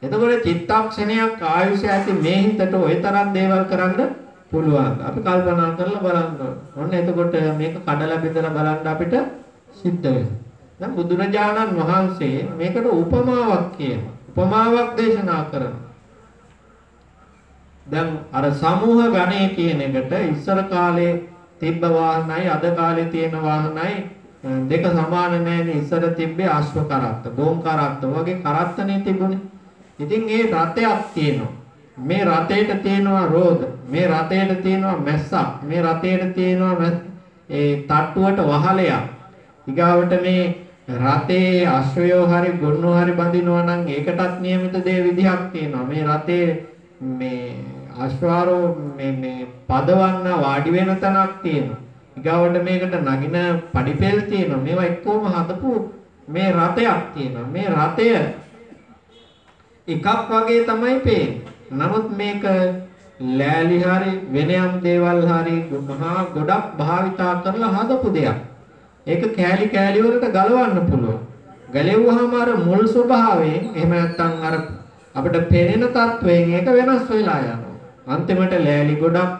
එතකොට චිත්තක්ෂණයක් ආයුෂ ඇති මේ හිතට ওই තරම් දේවල් කරන්න පුළුවන්. අපි කල්පනා කරලා බලන්න ඕන. ඔන්න එතකොට මේක කඩලා බෙදලා බලන්න අපිට සිද්ධ වෙනවා. දැන් බුදුරජාණන් වහන්සේ මේකට උපමාවක් කියනවා. උපමාවක් දේශනා කරනවා. දැන් අර සමූහ ගණය කියන එකට ඉස්සර කාලේ තිබ්බ වාහනයි අද කාලේ තියෙන වාහනයි දෙක සමාන නැහැනේ. ඉස්සර තිබ්බේ අශ්ව කරත්ත, ගෝම් කරත්ත වගේ කරත්තනේ තිබුණේ. ඉතින් ඒ රතයක් තියෙනවා. මේ රතේට තියෙනවා රෝද, මේ රතේට තියෙනවා මැස්සක්, මේ රතේට තියෙනවා ඒ තට්ටුවට වහලයක්. ඊගාවට මේ රතේ අශ්වයෝ හරි ගොන්නෝ හරි බඳිනවා නම් ඒකටත් නියමිත දේ විදිහක් තියෙනවා. මේ රතේ මේ අශ්වාරෝ මේ පදවන්න වාඩි වෙන තැනක් තියෙනවා. ඊගාවට මේකට නගින පඩිපෙල් තියෙනවා. මේවා එක්කම හදපු මේ රතයක් තියෙනවා. මේ රතය එකක් වගේ තමයි පේන්නේ. නමුත් මේක ලෑලි හරි වෙන යම් දේවල් හරි මහා ගොඩක් භාවිතා කරලා හදපු දෙයක්. ඒක කෑලි වලට ගලවන්න පුළුවන්. ගලෙව්වහම අර මුල් ස්වභාවයෙන් එහෙම නැත්නම් අර අපිට පෙනෙන තත්වයෙන් ඒක වෙනස් වෙලා යනවා. අන්තිමට ලෑලි ගොඩක්,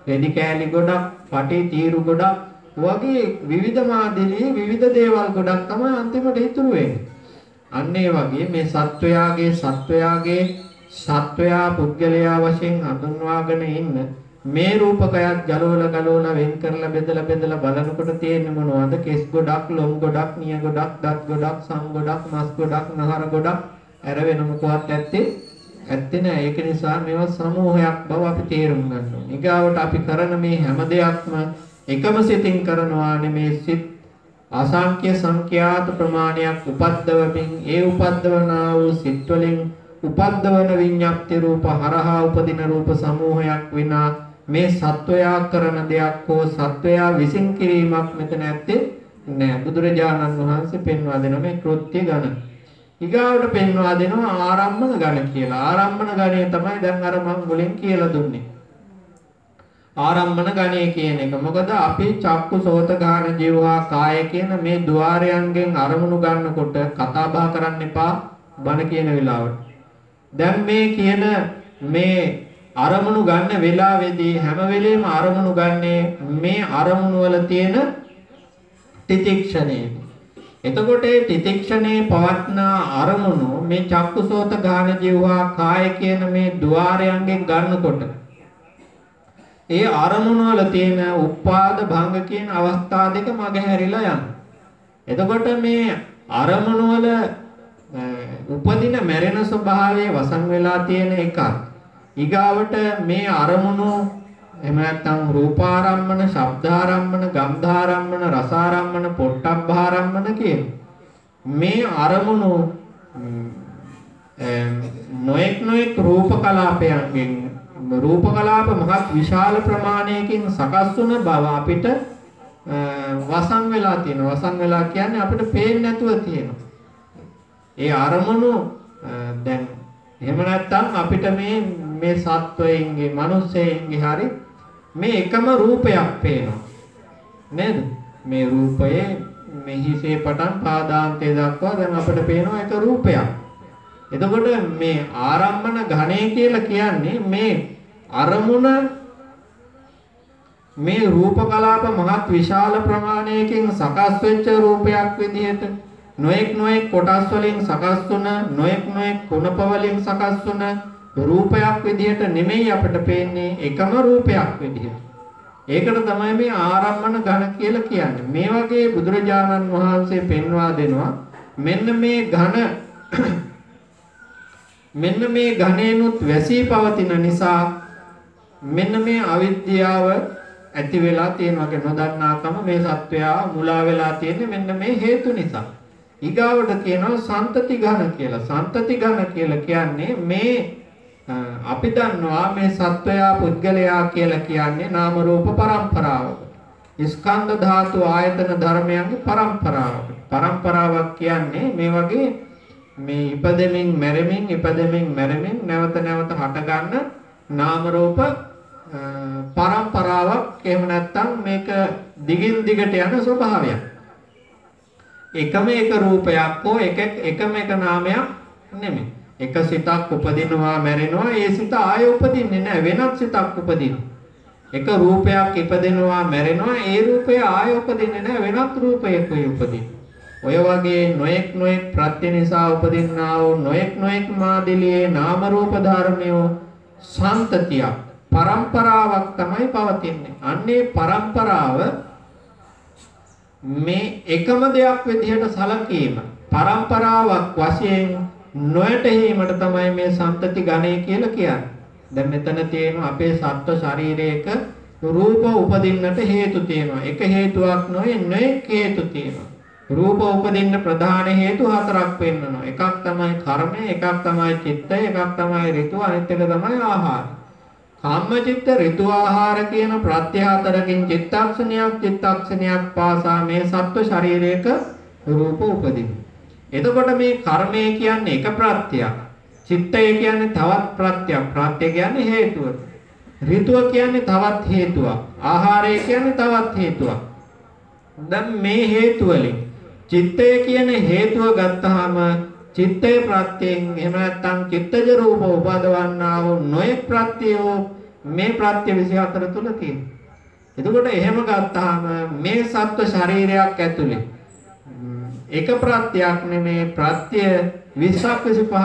රෙදි කෑලි ගොඩක්, පටි තීරු ගොඩක් වගේ විවිධ මාදිලී විවිධ දේවල් ගොඩක් තමයි අන්තිමට ඉතුරු වෙන්නේ. අන්න ඒ වගේ මේ සත්වයා පුද්ගලයා වශයෙන් හඳුන්වාගෙන ඉන්න මේ රූපකයක් ගලවලා වෙන් කරලා බෙදලා බලනකොට තියෙන්නේ මොනවද? කෙස් ගොඩක්, ලොම් ගොඩක්, නිය ගොඩක්, දත් ගොඩක්, සම් ගොඩක්, මස් ගොඩක්, නහර ගොඩක්, ඇර වෙන මොකවත් නැත්තේ ඇත්තේ නෑ. ඒක නිසා මේවා සමූහයක් බව අපි තේරුම් ගන්න ඕනේ. ඊගාවට අපි කරන මේ හැම දෙයක්ම එකම සිතින් කරනවා නෙමේ. සිත් අසංඛ්‍ය සංඛ්‍යාත ප්‍රමාණයක් උපද්දවමින් ඒ උපද්දවනා වූ සිත් වලින් උපද්දවන විඤ්ඤාප්ති රූප හරහා උපදින රූප සමූහයක් විනා මේ සත්වයා කරන දෙයක් හෝ සත්වයා විසින් කිරීමක් මෙතන ඇත්තේ නෑ. බුදුරජාණන් වහන්සේ පෙන්වා දෙන මේ කෘත්‍ය ගණ. ඊගාවට පෙන්වා දෙනවා ආරම්මන ගණ කියලා. ආරම්මන ගණය තමයි දැන් අර මම මුලින් කියලා දුන්නේ. ආරම්මන ගණය කියන එක. මොකද අපි චක්කු සෝත ගාන ජීවහා කාය කියන මේ ద్వාරයන්ගෙන් අරමුණු ගන්නකොට කතා බහ කරන්න එපා බණ කියන වෙලාවට. දැන් මේ කියන මේ අරමුණු ගන්න වෙලාවේදී හැම වෙලෙම අරමුණු ගන්නේ මේ අරමුණු වල තියෙන තිතික්ෂණේ. එතකොට ඒ තිතික්ෂණේ පවත්න අරමුණු මේ චක්කුසෝත ගාන ජීවහා කාය කියන මේ ద్వාරයන්ගෙන් ගන්නකොට ඒ අරමුණු වල තියෙන උපාද භංග කියන අවස්ථා දෙක මගහැරිලා යනවා. එතකොට මේ අරමුණු වල උපදින මැරෙන ස්වභාවයේ වසන් වෙලා තියෙන එකක්. ඊගාවට මේ අරමුණු එහෙම නැත්නම් රූපාරම්මන, ශබ්දාරම්මන, ගන්ධාරම්මන, රසාරම්මන, පොට්ටබ්බාරම්මන කියන මේ අරමුණු නොඑක් රූප කලාපයන්ගෙන් රූප කලාප මහත් විශාල ප්‍රමාණයකින් සකස් වුණ බව අපිට වසන් වෙලා තියෙනවා. වසන් වෙලා කියන්නේ අපිට පේන්නේ නැතුව තියෙනවා. ඒ අරමුණු දැන් එහෙම නැත්නම් අපිට මේ සත්වයන්ගේ මිනිස්සෙන්ගේ හරි මේ එකම රූපයක් පේනවා නේද? මේ රූපයේ මෙහිසේ පටන් පාදාන්තය දක්වා දැන් අපිට පේනවා එක රූපයක්. එතකොට මේ ආරම්මන ඝණය කියලා කියන්නේ මේ අරමුණ මේ රූප කලාප මහත් විශාල ප්‍රමාණයකින් සකස් වෙච්ච රූපයක් විදිහට නොඑක් කොටස් වලින් සකස් වුණ නොඑක් කුණප වලින් සකස් වුණ රූපයක් විදිහට නෙමෙයි අපිට පේන්නේ එකම රූපයක් විදිහට. ඒකට තමයි මේ ආරම්මන ඝන කියලා කියන්නේ. මේ වගේ බුදුරජාණන් වහන්සේ පෙන්වා දෙනවා මෙන්න මේ ඝනේනුත් වැසී පවතින නිසා මෙන්න මේ අවිද්‍යාව ඇති වෙලා තියෙනවා. නොදන්නාකම මේ සත්වයා මුලා වෙලා තියෙන්නේ මෙන්න මේ හේතු නිසා. ඊගාවට කියනවා සන්තති ඝන කියලා. සන්තති ඝන කියලා කියන්නේ මේ අපි දන්නවා මේ සත්වයා පුද්ගලයා කියලා කියන්නේ නාම රූප පරම්පරාවක. ස්කන්ධ ධාතු ආයතන ධර්මයන්ගේ පරම්පරාවක. පරම්පරාවක් කියන්නේ මේ වගේ මේ ඉපදෙමින් මැරෙමින් නැවත හටගන්න නාම රූප පරම්පරාවක්. එහෙම නැත්නම් මේක දිගින් දිගට යන ස්වභාවයක්. එකම එක රූපයක් හෝ එකම එක නාමයක් නෙමෙයි. එක සිතක් උපදිනවා මැරෙනවා. ඒ සිත ආයෙ උපදින්නේ නැහැ. වෙනත් සිතක් උපදිනවා. එක රූපයක් ඉපදෙනවා මැරෙනවා. ඒ රූපය ආයෙ උපදින්නේ නැහැ. වෙනත් රූපයක උපදිනවා. ඔය වගේ නොඑක් ප්‍රත්‍ය නිසා උපදින්නා වූ නොඑක් මාදිලියේ නාම රූප ධර්මයෝ සම්තතිය පරම්පරාවක් තමයි පවතින්නේ. අන්නේ පරම්පරාව මේ එකම දෙයක් විදිහට සැලකීම පරම්පරාවක් වශයෙන් නොයටීමට තමයි මේ සම්තති ගණය කියලා කියන්නේ. දැන් මෙතන තියෙන අපේ සත්ව ශරීරයක රූප උපදින්නට හේතු තියෙනවා. එක හේතුවක් නොවේ හේතු තියෙනවා. රූප උපදින්න ප්‍රධාන හේතු හතරක් වෙන්නනවා. එකක් තමයි කර්මය, එකක් තමයි චිත්තය, එකක් තමයි ඍතු, අනිත් එක තමයි ආහාර. කාම චිත්ත ඍතු ආහාර කියන ප්‍රත්‍ය හතරකින් චිත්තක්ෂණයක් පාසා මේ සත්ව ශරීරයක රූප උපදිනවා. එතකොට මේ කර්මය කියන්නේ එක ප්‍රත්‍යක්. චිත්තය කියන්නේ තවත් ප්‍රත්‍යක්. ප්‍රත්‍ය කියන්නේ හේතුව. ඍතුව කියන්නේ තවත් හේතුවක්. ආහාරය කියන්නේ තවත් හේතුවක්. දැන් මේ හේතු වලින් චිත්තය කියන හේතුව ගත්තාම චිත්තේ ප්‍රත්‍යයෙන් එහෙම නැත්නම් චිත්තජ රූප උපදවන්නා වූ නොයෙක් ප්‍රත්‍යෝ මේ ප්‍රත්‍ය 24 තුල තියෙනවා. එතකොට එහෙම ගත්තාම මේ සත්ව ශරීරයක් ඇතුලේ එක ප්‍රත්‍යක් නෙමේ ප්‍රත්‍ය 20ක් 25ක්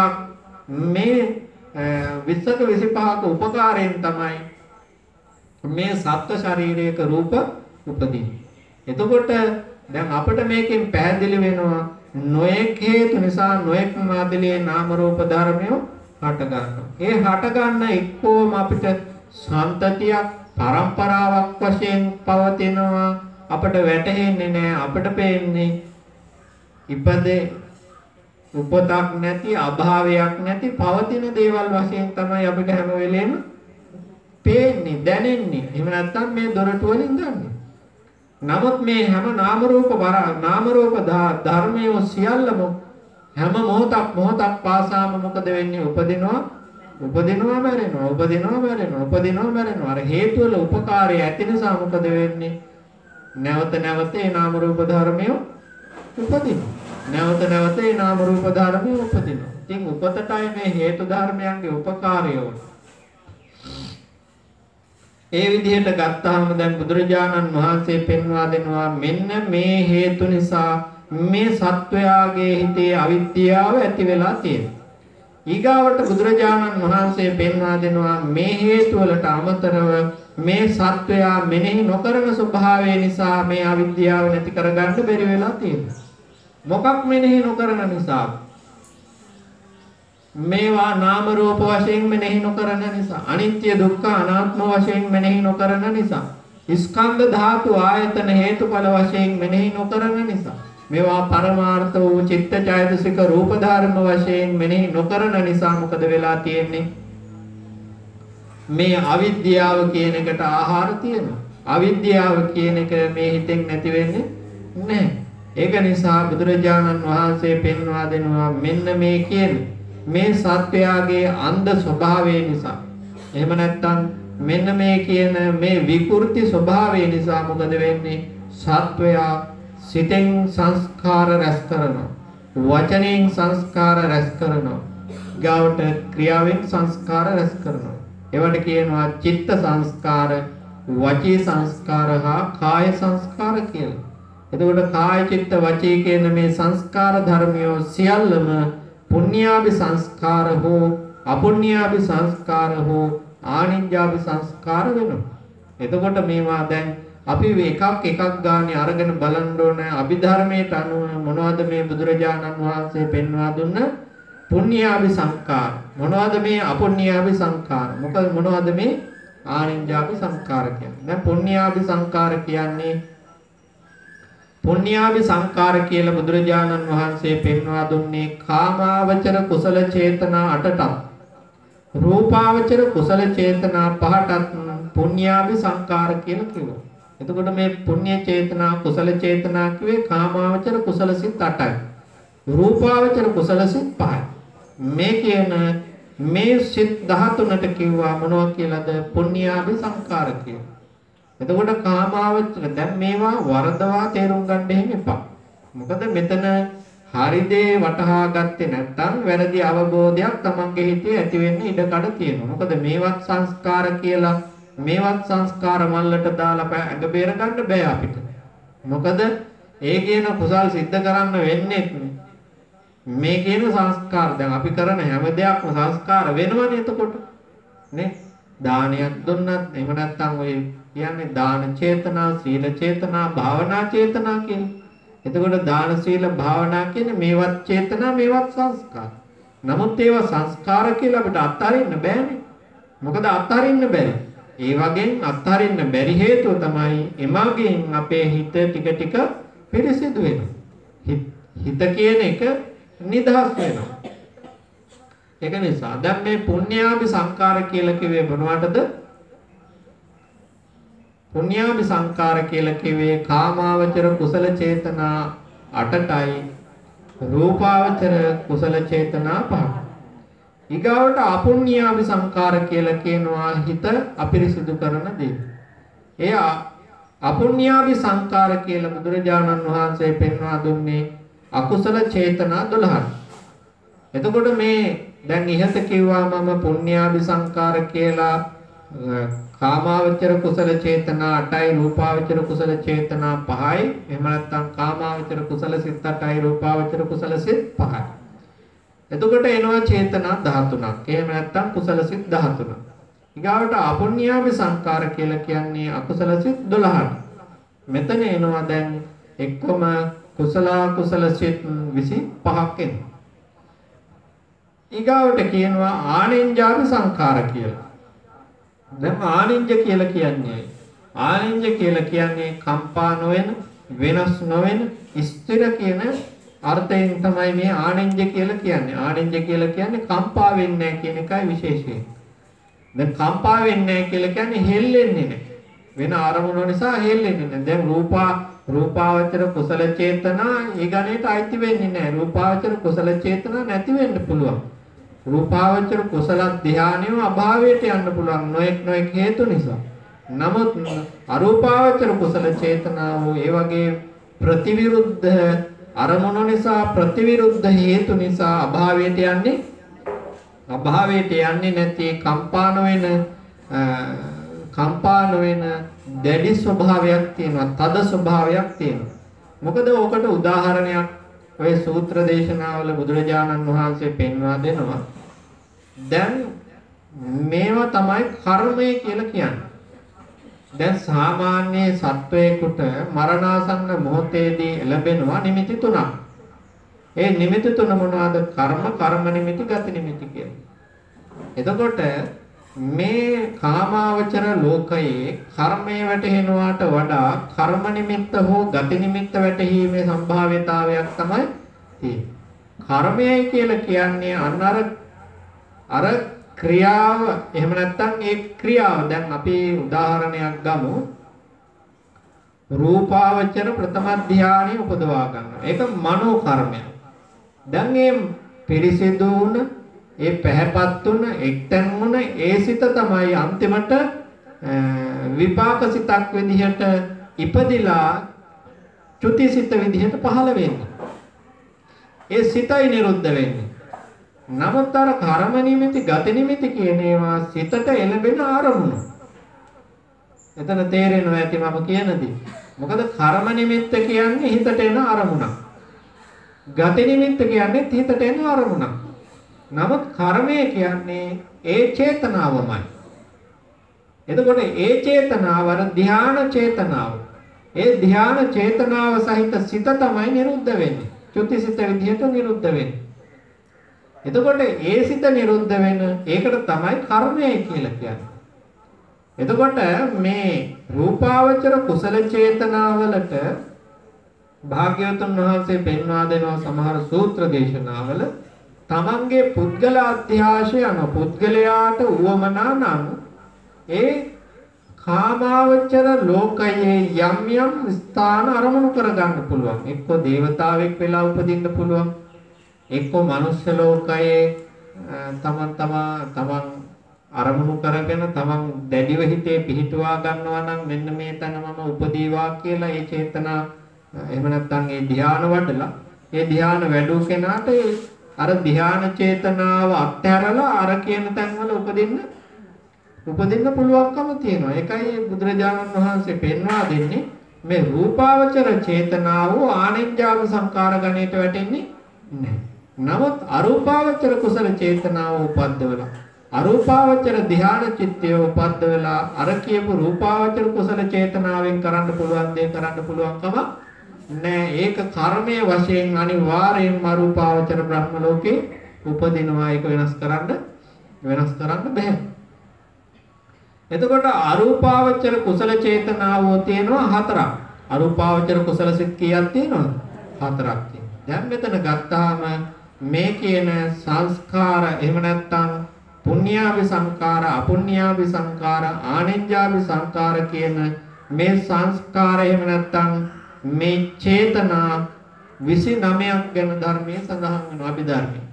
මේ 20ක 25ක උපකාරයෙන් තමයි මේ සත්ව ශරීරයක රූප උපදින්නේ. එතකොට දැන් අපිට මේකෙන් පැහැදිලි වෙනවා නොඑක් හේතු නිසා නොඑක් මාදිලියේ නාම රූප ධර්මය හට ගන්නවා. ඒ හට ගන්න එක්කෝම අපිට සම්තතියක් පරම්පරාවක් වශයෙන් පවතිනවා. අපට වැටහෙන්නේ නැහැ. අපට පේන්නේ ඉපදේ උපතක් නැති අභාවයක් නැති පවතින දේවල් වශයෙන් තමයි අපිට හැම වෙලෙම පේන්නේ දැනෙන්නේ. එහෙම නැත්නම් මේ දොරටු වලින් ගන්නෙ. නමුත් මේ හැම නාම රූප ධර්මයේ සියල්ලම හැම මොහොතක් පාසාම මොකද වෙන්නේ? උපදිනවා මැරෙනවා. අර හේතු වල උපකාරය ඇති නිසා මොකද වෙන්නේ? නැවත නැවත ඒ නාම රූප ධර්මය උපදිනවා. නැවත නැවත ඒ නාම රූප ධර්මය උපදිනවා. ඉතින් උපතටයි මේ හේතු ධර්මයන්ගේ උපකාරය වුනේ. ඒ විදිහට ගත්තාම දැන් බුදුරජාණන් වහන්සේ පෙන්වා දෙනවා මෙන්න මේ හේතු නිසා මේ සත්වයාගේ හිතේ අවිද්‍යාව ඇති වෙලා තියෙනවා. ඊගාවට බුදුරජාණන් වහන්සේ පෙන්වා දෙනවා මේ හේතු වලට අමතරව මේ සත්වයා මෙනෙහි නොකරන ස්වභාවය නිසා මේ අවිද්‍යාව නැති කරගන්න බැරි වෙලා තියෙනවා. මොකක් මෙනෙහි නොකරන නිසා? මේවා නාම රූප වශයෙන් මෙනෙහි නොකරන නිසා, අනිත්‍ය දුක්ඛ අනාත්ම වශයෙන් මෙනෙහි නොකරන නිසා, ස්කන්ධ ධාතු ආයතන හේතුඵල වශයෙන් මෙනෙහි නොකරන නිසා, මේවා පරමාර්ථ වූ චිත්තචෛතසික රූප ධර්ම වශයෙන් මෙනෙහි නොකරන නිසා මොකද වෙලා තියෙන්නේ? මේ අවිද්‍යාව කියන එකට ආහාර තියෙනවා. අවිද්‍යාව කියන එක මේ හිතෙන් නැති වෙන්නේ නැහැ. ඒක නිසා බුදුරජාණන් වහන්සේ පෙන්වා දෙනවා මෙන්න මේ කියන්නේ මේ සත්වයාගේ අන්ධ ස්වභාවය නිසා. එහෙම නැත්නම් මෙන්න මේ කියන මේ විකෘති ස්වභාවය නිසා මොකද වෙන්නේ? සත්වයා සිතෙන් සංස්කාර රැස් කරනවා, වචනෙන් සංස්කාර රැස් කරනවා, ගාවට ක්‍රියාවෙන් සංස්කාර රැස් කරනවා. ඒවට කියනවා චිත්ත සංස්කාර, වචී සංස්කාර හා කාය සංස්කාර කියලා. එතකොට කාය චිත්ත වචී කියන මේ සංස්කාර ධර්මියෝ සියල්ලම පුඤ්ඤාභි සංස්කාර හෝ අපුඤ්ඤාභි සංස්කාර හෝ ආනිඤ්ඤාභි සංස්කාර වෙනවා. එතකොට මේවා දැන් අපි එකක් ගානේ අරගෙන බලන්න ඕනේ අභිධර්මයට අනුව මොනවද මේ බුදුරජාණන් වහන්සේ පෙන්වා දුන්න පුඤ්ඤාභි සංස්කාර, මොනවද මේ අපුඤ්ඤාභි සංස්කාර, මොනවද මේ ආනිඤ්ඤාභි සංස්කාර කියන්නේ? දැන් පුඤ්ඤාභි සංස්කාර කියන්නේ පුඤ්ඤාභි සංකාර කියලා බුදුරජාණන් වහන්සේ පෙන්වා දුන්නේ කාමාවචර කුසල චේතනා 8ටත් රූපාවචර කුසල චේතනා 5ටත් පුඤ්ඤාභි සංකාර කියලා කිව්වා. එතකොට මේ පුණ්‍ය චේතනා කුසල චේතනා කිව්වේ කාමාවචර කුසල සිත් 8යි. රූපාවචර කුසල සිත් 5යි. මේ කියන මේ සිත් 13ට කිව්වා මොනවා කියලාද? පුඤ්ඤාභි සංකාර කියලා. එතකොට කාමාවචර දැන් මේවා වරදවා තේරුම් ගන්න එහෙම එපා. මොකද මෙතන හරි දේ වටහා ගත්තේ නැත්නම් වැරදි අවබෝධයක් තමන්ගේ හිතේ ඇති වෙන්න ඉඩ කඩ තියෙනවා. මොකද මේවත් සංස්කාර කියලා මේවත් සංස්කාර මල්ලට දාලා ඇඟ බේර ගන්න බෑ අපිට. මොකද ඒ කියන කුසල් සිද්ධ කරන්න වෙන්නේ මේ කියන සංස්කාර. දැන් අපි කරන හැම දෙයක්ම සංස්කාර වෙනවනේ එතකොට. නේ? දානයක් දුන්නත් එහෙම නැත්නම් ඔය කියන්නේ දාන චේතනා, සීල චේතනා, භාවනා චේතනා කියන්නේ. එතකොට දාන සීල භාවනා කියන්නේ මේවත් චේතනා මේවත් සංස්කාර. නමුත් ඒවා සංස්කාර කියලා අපිට අත්හරින්න බෑනේ. මොකද අත්හරින්න බැරි. ඒ වගේන් අත්හරින්න බැරි හේතුව තමයි එමාගෙන් අපේ හිත ටික ටික පිරිසිදු වෙනවා. හිත කියන එක නිදහස් වෙනවා. ඒක නිසා දැන් මේ පුඤ්ඤාභි සංකාර කියලා කිව්වේ මොනවටද? පුඤ්ඤාභි සංකාර කියලා කිව්වේ කාමාවචර කුසල චේතනා 8ටයි රූපාවචර කුසල චේතනා 5යි. ඊගාවට අපුඤ්ඤාභි සංකාර කියලා කියනවා හිත අපිරිසිදු කරන දේ. ඒ අපුඤ්ඤාභි සංකාර කියලා බුදුරජාණන් වහන්සේ පෙන්වා දුන්නේ අකුසල චේතනා 12ක්. එතකොට මේ දැන් ඉහත කිව්වා මම පුඤ්ඤාභි සංකාර කියලා කාමාවචර කුසල චේතනා 8යි රූපාවචර කුසල චේතනා 5යි. එහෙම නැත්නම් කාමාවචර කුසල සිත් 8යි රූපාවචර කුසල සිත් 5යි. එතකොට එනවා චේතනා 13ක්. එහෙම නැත්නම් කුසල සිත් 13ක්. ඊගාවට අපුඤ්ඤාභි සංකාර කියලා කියන්නේ අකුසල සිත් 12ක්. මෙතන එනවා දැන් එක්කම කුසල සිත් 25ක් එනවා. ඊගාවට කියනවා ආනෙන්ජාපි සංඛාර කියලා. දැන් ආනෙන්ජ කියලා කියන්නේ ආනෙන්ජ කියලා කියන්නේ කම්පා නොවන වෙනස් නොවන ස්ථිර කියන අර්ථයෙන් තමයි මේ ආනෙන්ජ කියලා කියන්නේ. ආනෙන්ජ කියලා කියන්නේ කම්පා වෙන්නේ නැහැ කියන එකයි විශේෂය. දැන් කම්පා වෙන්නේ නැහැ කියලා කියන්නේ හෙල්ලෙන්නේ නැහැ. වෙන අරමුණු නිසා හෙල්ලෙන්නේ නැහැ. දැන් රූපාවචර කුසල චේතනා ඊගණේට අයිති වෙන්නේ නැහැ. රූපාවචර කුසල චේතනා නැති වෙන්න පුළුවන්. රූපාවචර කුසල ධානයම අභාවයට යන්න පුළුවන් නොඑක් හේතු නිසා. නමුත් අරූපාවචර කුසල චේතනාව ඒ වගේ ප්‍රතිවිරුද්ධ අරමුණු නිසා ප්‍රතිවිරුද්ධ හේතු නිසා අභාවයට යන්නේ නැති කම්පාන වෙන දැඩි ස්වභාවයක් තියෙනවා, තද ස්වභාවයක් තියෙනවා. මොකද ඔකට උදාහරණයක් ඔය සූත්‍ර දේශනාවල බුදුරජාණන් වහන්සේ පෙන්වා දෙනවා. දැන් මේවා තමයි කර්මය කියලා කියන්නේ. දැන් සාමාන්‍ය සත්වයකට මරණාසන්න මොහොතේදී ලැබෙනවා නිමිති තුනක්. ඒ නිමිති තුන මොනවාද? කර්ම නිමිති, ගති නිමිති කියන්නේ. එතකොට මේ කාමාවචර ලෝකයේ කර්මයේ වැටෙනවාට වඩා කර්ම නිමිත්ත හෝ ගති නිමිත්ත වැටීමේ සම්භාව්‍යතාවයක් තමයි තියෙන්නේ. කර්මයයි කියලා කියන්නේ අර ක්‍රියාව, එහෙම නැත්නම් ඒ ක්‍රියාව. දැන් අපි උදාහරණයක් ගමු. රූපාවචර ප්‍රථම ධානය උපදවා ගන්නවා. ඒක මනෝ කර්මයක්. දැන් මේ පිරිසිදු වුණ, ඒ පැහැපත් වුණ, එක්තැන් වුණ ඒ සිත තමයි අන්තිමට විපාක සිතක් විදිහට ඉපදිලා චුතිසිත විදිහට පහළ වෙන්නේ. ඒ සිතයි නිරුද්ධ වෙන්නේ. නමුත් අර කර්ම නිමිති, ගති නිමිති කියන ඒවා සිතට එළඹෙන අරමුණු. එතන තේරෙනවා ඇති මම කියනදී. මොකද කර්ම නිමිත්ත කියන්නේ හිතට එන අරමුණක්. ගති නිමිත්ත කියන්නේ හිතට එන අරමුණක්. නමුත් කර්මය කියන්නේ ඒ චේතනාවමයි. එතකොට ඒ චේතනාව අර ධ්‍යාන චේතනාව. ඒ ධ්‍යාන චේතනාව සහිත සිත තමයි නිරුද්ධ වෙන්නේ. චුතිසිත විදිහට නිරුද්ධ වෙන්නේ. එතකොට ඒ සිත නිරුද්ධ වෙන ඒකට තමයි කර්මය කියලා කියන්නේ. එතකොට මේ රූපාවචර කුසල චේතනාවලට භාග්‍යවතුන් වහන්සේ පෙන්වා දෙනවා සමහර සූත්‍ර දේශනාවල තමන්ගේ පුද්ගල අධ්‍යාශය පුද්ගලයාට උවමනා නම් ඒ කාමාවචර ලෝකයේ යම් ස්ථාන අරමුණු කරගන්න පුළුවන්. එක්ක දේවතාවෙක් වෙලා උපදින්න පුළුවන්. එක්ක මනුෂ්‍ය ලෝකයේ තමන් අරමුණු කරගෙන තමන් දැඩිව හිතේ පිහිටුවා ගන්නවා නම් මෙන්න මේ තැන මම උපදීවා කියලා ඒ චේතනා, එහෙම නැත්නම් ඒ ධ්‍යාන වඩලා ඒ ධ්‍යාන වැඩු කෙනාට අර ධ්‍යාන චේතනාව අත්හැරලා අර කියන තැන්වල උපදින්න පුළුවන්කම තියෙනවා. ඒකයි බුදුරජාණන් වහන්සේ පෙන්වා දෙන්නේ මේ රූපාවචර චේතනාව ආනෙන්ජාම සංකාර ගණයට වැටෙන්නේ නැහැ. නමුත් අරූපාවචර කුසල චේතනාව උපද්දවලා අරූපාවචර ධ්‍යාන චිත්තය උපද්දවලා අර කියපු රූපාවචර කුසල චේතනාවෙන් කරන්න පුළුවන් දේ කරන්න පුළුවන්කම නෑ. ඒක කර්මයේ වශයෙන් අනිවාර්යයෙන්ම අරූපාවචර බ්‍රහ්ම ලෝකේ උපදිනවා. ඒක වෙනස් කරන්න බෑ. එතකොට අරූපාවචර කුසල චේතනාව තියෙනවා හතරක්. අරූපාවචර කුසල සිත් කීයක් තියෙනවද? හතරක් තියෙනවා. දැන් මෙතන ගත්තාම මේ කියන සංස්කාර, එහෙම නැත්නම් පුඤ්ඤාභි සංකාර, අපුඤ්ඤාභි සංකාර, ආනෙන්ජාභි සංකාර කියන මේ සංස්කාර, එහෙම නැත්නම් මේ චේතනා 29ක් ගැන ධර්මයේ සඳහන් වෙනවා අභිධර්මයේ.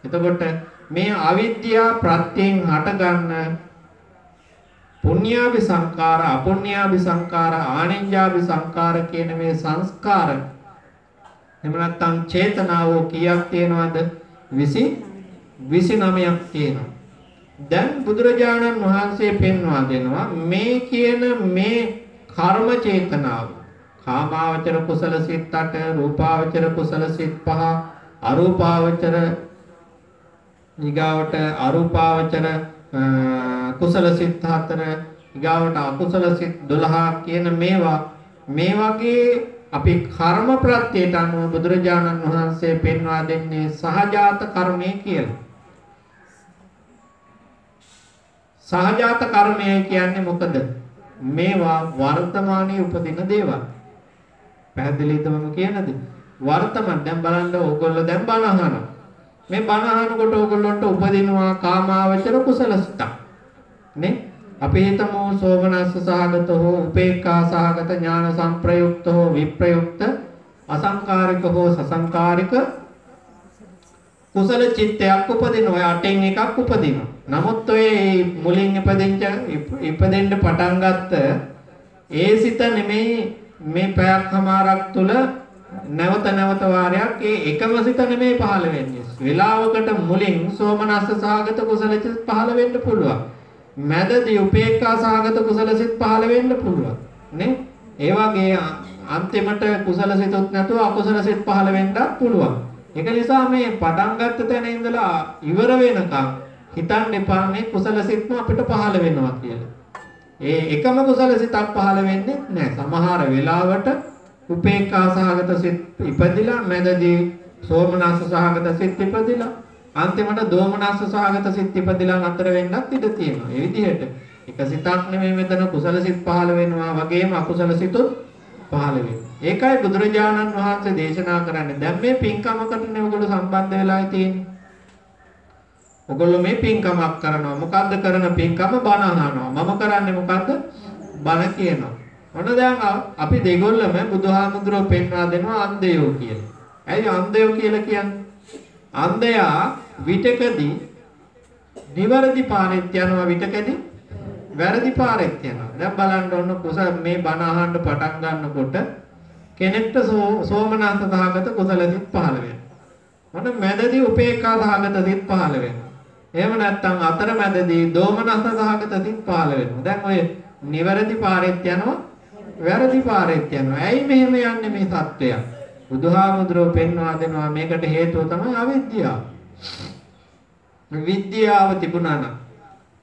එතකොට මේ අවිද්‍යාව ප්‍රත්‍යයෙන් හටගන්න පුඤ්ඤාභි සංකාර, අපුඤ්ඤාභි සංකාර, ආනෙන්ජාභි සංකාර කියන මේ සංස්කාර, එහෙම නැත්නම් චේතනාව කීයක් තියෙනවද? 29ක් තියෙනවා. දැන් බුදුරජාණන් වහන්සේ පෙන්වා දෙනවා මේ කියන මේ කර්ම චේතනාව කාමාවචර කුසල සිත් 8, රූපාවචර කුසල සිත් 5, අරූපාවචර ඊගාවට අරූපාවචර කුසල සිත් 4, ඊගාවට අකුසල සිත් 12 කියන මේවා මේ වගේ අපි කර්ම ප්‍රත්‍යයට අනුව බුදුරජාණන් වහන්සේ පෙන්වා දෙන්නේ සහජාත කර්මය කියලා. සහජාත කර්මය කියන්නේ මොකද? මේවා වර්තමානයේ උපදින දේවල්. පැහැදිලිද මම කියනද? වර්තමාන දැන් බලන්න ඕගොල්ලෝ දැන් බණ අහනවා. මේ බණ අහනකොට ඕගොල්ලන්ට උපදිනවා කාමාවචර කුසල සිත. නේ? අපි හිතමු සෝමනස්ස සහගත හෝ උපේක්ඛා සහගත ඥාන සංප්‍රයුක්ත හෝ විප්‍රයුක්ත අසංකාරික හෝ සසංකාරික කුසල චිත්තයක් උපදිනවා. ඔය අටෙන් එකක් උපදිනවා. නමුත් ඔය මුලින් ඉපදෙන්න පටන් ගත්ත ඒ සිත නෙමෙයි මේ පැයක් හමාරක් තුල නැවත නැවත වාරයක් ඒ එකම සිත නෙමෙයි පහළ වෙන්නේ. වේලාවකට මුලින් සෝමනස්ස සහගත කුසල චිත්ත පහළ වෙන්න පුළුවන්. මැදදී උපේක්ඛා සහගත කුසල සිත් පහළ වෙන්න පුළුවන්. නේ? ඒ වගේ අන්තිමට කුසල සිතුත් නැතුව අකුසල සිත් පහළ වෙන්නත් පුළුවන්. ඒක නිසා මේ පටන් ගත්ත තැන ඉඳලා ඉවර වෙනකම් හිතන්න එපා මේ කුසල සිත්ම අපිට පහළ වෙනවා කියලා. ඒ එකම කුසල සිතක් පහළ වෙන්නේ නැහැ. සමහර වෙලාවට උපේක්ඛා සහගත සිත් ඉපදිලා මැදදී සෝමනස්ස සහගත සිත් ඉපදිලා අන්තිමට දෝමනස්ස සහගත සිත් ඉපදිලා නතර වෙන්නත් ඉඩ තියෙනවා. ඒ විදිහට එක සිතක් නෙමෙයි මෙතන කුසල සිත් පහළ වෙනවා වගේම අකුසල සිතුත් පහළ වෙනවා. ඒකයි බුදුරජාණන් වහන්සේ දේශනා කරන්නේ. දැන් මේ පින්කමකටනේ ඔයගොල්ලෝ සම්බන්ධ වෙලා තියෙන්නේ. ඔයගොල්ලෝ මේ පින්කමක් කරනවා. මොකද්ද කරන පින්කම? බණ අහනවා. මම කරන්නේ මොකද්ද? බණ කියනවා. මොන දැන් අපි දෙගොල්ලම බුදුහාමුදුරුවෝ පෙන්වා දෙනවා අන්ධයෝ කියලා. ඇයි අන්ධයෝ කියලා කියන්නේ? අන්ධයා විතකදී නිවැරදි පාරෙත් යනවා, විතකදී වැරදි පාරෙත් යනවා. දැන් බලන්න ඕන කුසල මේ බණ අහන්න පටන් ගන්නකොට කෙනෙක්ට සෝමනස්ස සහගත කුසල සිත් පහළ වෙනවා. මොන මැදදී උපේක්ඛා සහගත සිත් පහළ වෙනවා. එහෙම නැත්නම් අතරමැදදී දෝමනස්ස සහගත සිත් පහළ වෙනවා. දැන් ඔය නිවැරදි පාරෙත් යනවා, වැරදි පාරෙත් යනවා. ඇයි මෙහෙම යන්නේ මේ සත්‍යය? බුදුහාමුදුරුවෝ පෙන්වා දෙනවා මේකට හේතුව තමයි අවිද්‍යාව. විද්‍යාව තිබුණා නම්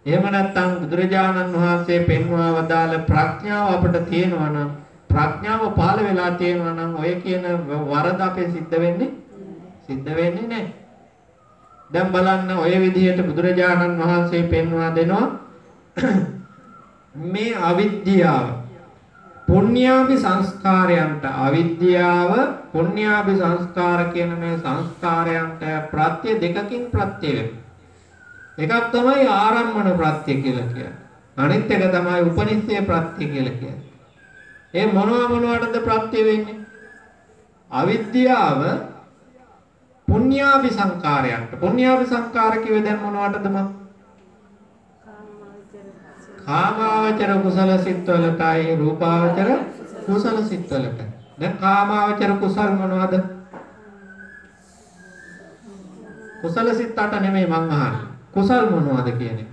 එහෙම නැත්නම් බුදුරජාණන් වහන්සේ පෙන්වා වදාළ ප්‍රඥාව අපිට තියෙනවා නම් ප්‍රඥාව පහළ වෙලා තියෙනවා නම් ඔය කියන වරද අපේ සිද්ධ වෙන්නේ නැහැ. දැන් බලන්න ඔය විදිහට බුදුරජාණන් වහන්සේ පෙන්වා දෙනවා මේ අවිද්‍යාව පුණ්‍යාභි සංස්කාරයන්ට අවිද්‍යාව පුණ්‍යාභි සංස්කාර කියන මේ සංස්කාරයන්ට ප්‍රත්‍ය දෙකකින් ප්‍රත්‍ය වෙනවා. එකක් තමයි ආරම්මන ප්‍රත්‍ය කියලා කියන්නේ. අනිත් එක තමයි උපනිෂේ ප්‍රත්‍ය කියලා කියන්නේ. ඒ මොනවටද ප්‍රත්‍ය වෙන්නේ? අවිද්‍යාව පුණ්‍යාභි සංස්කාරයන්ට. පුණ්‍යාභි සංස්කාර කිව්වේ දැන් මොනවටද මම? කාමාවචර කුසල සිත්වලටයි රූපාවචර කුසල සිත්වලට. දැන් කාමාවචර කුසල මොනවද? කුසල සිත් 8 නෙමෙයි මං අහන්නේ. කුසල් මොනවද කියන්නේ?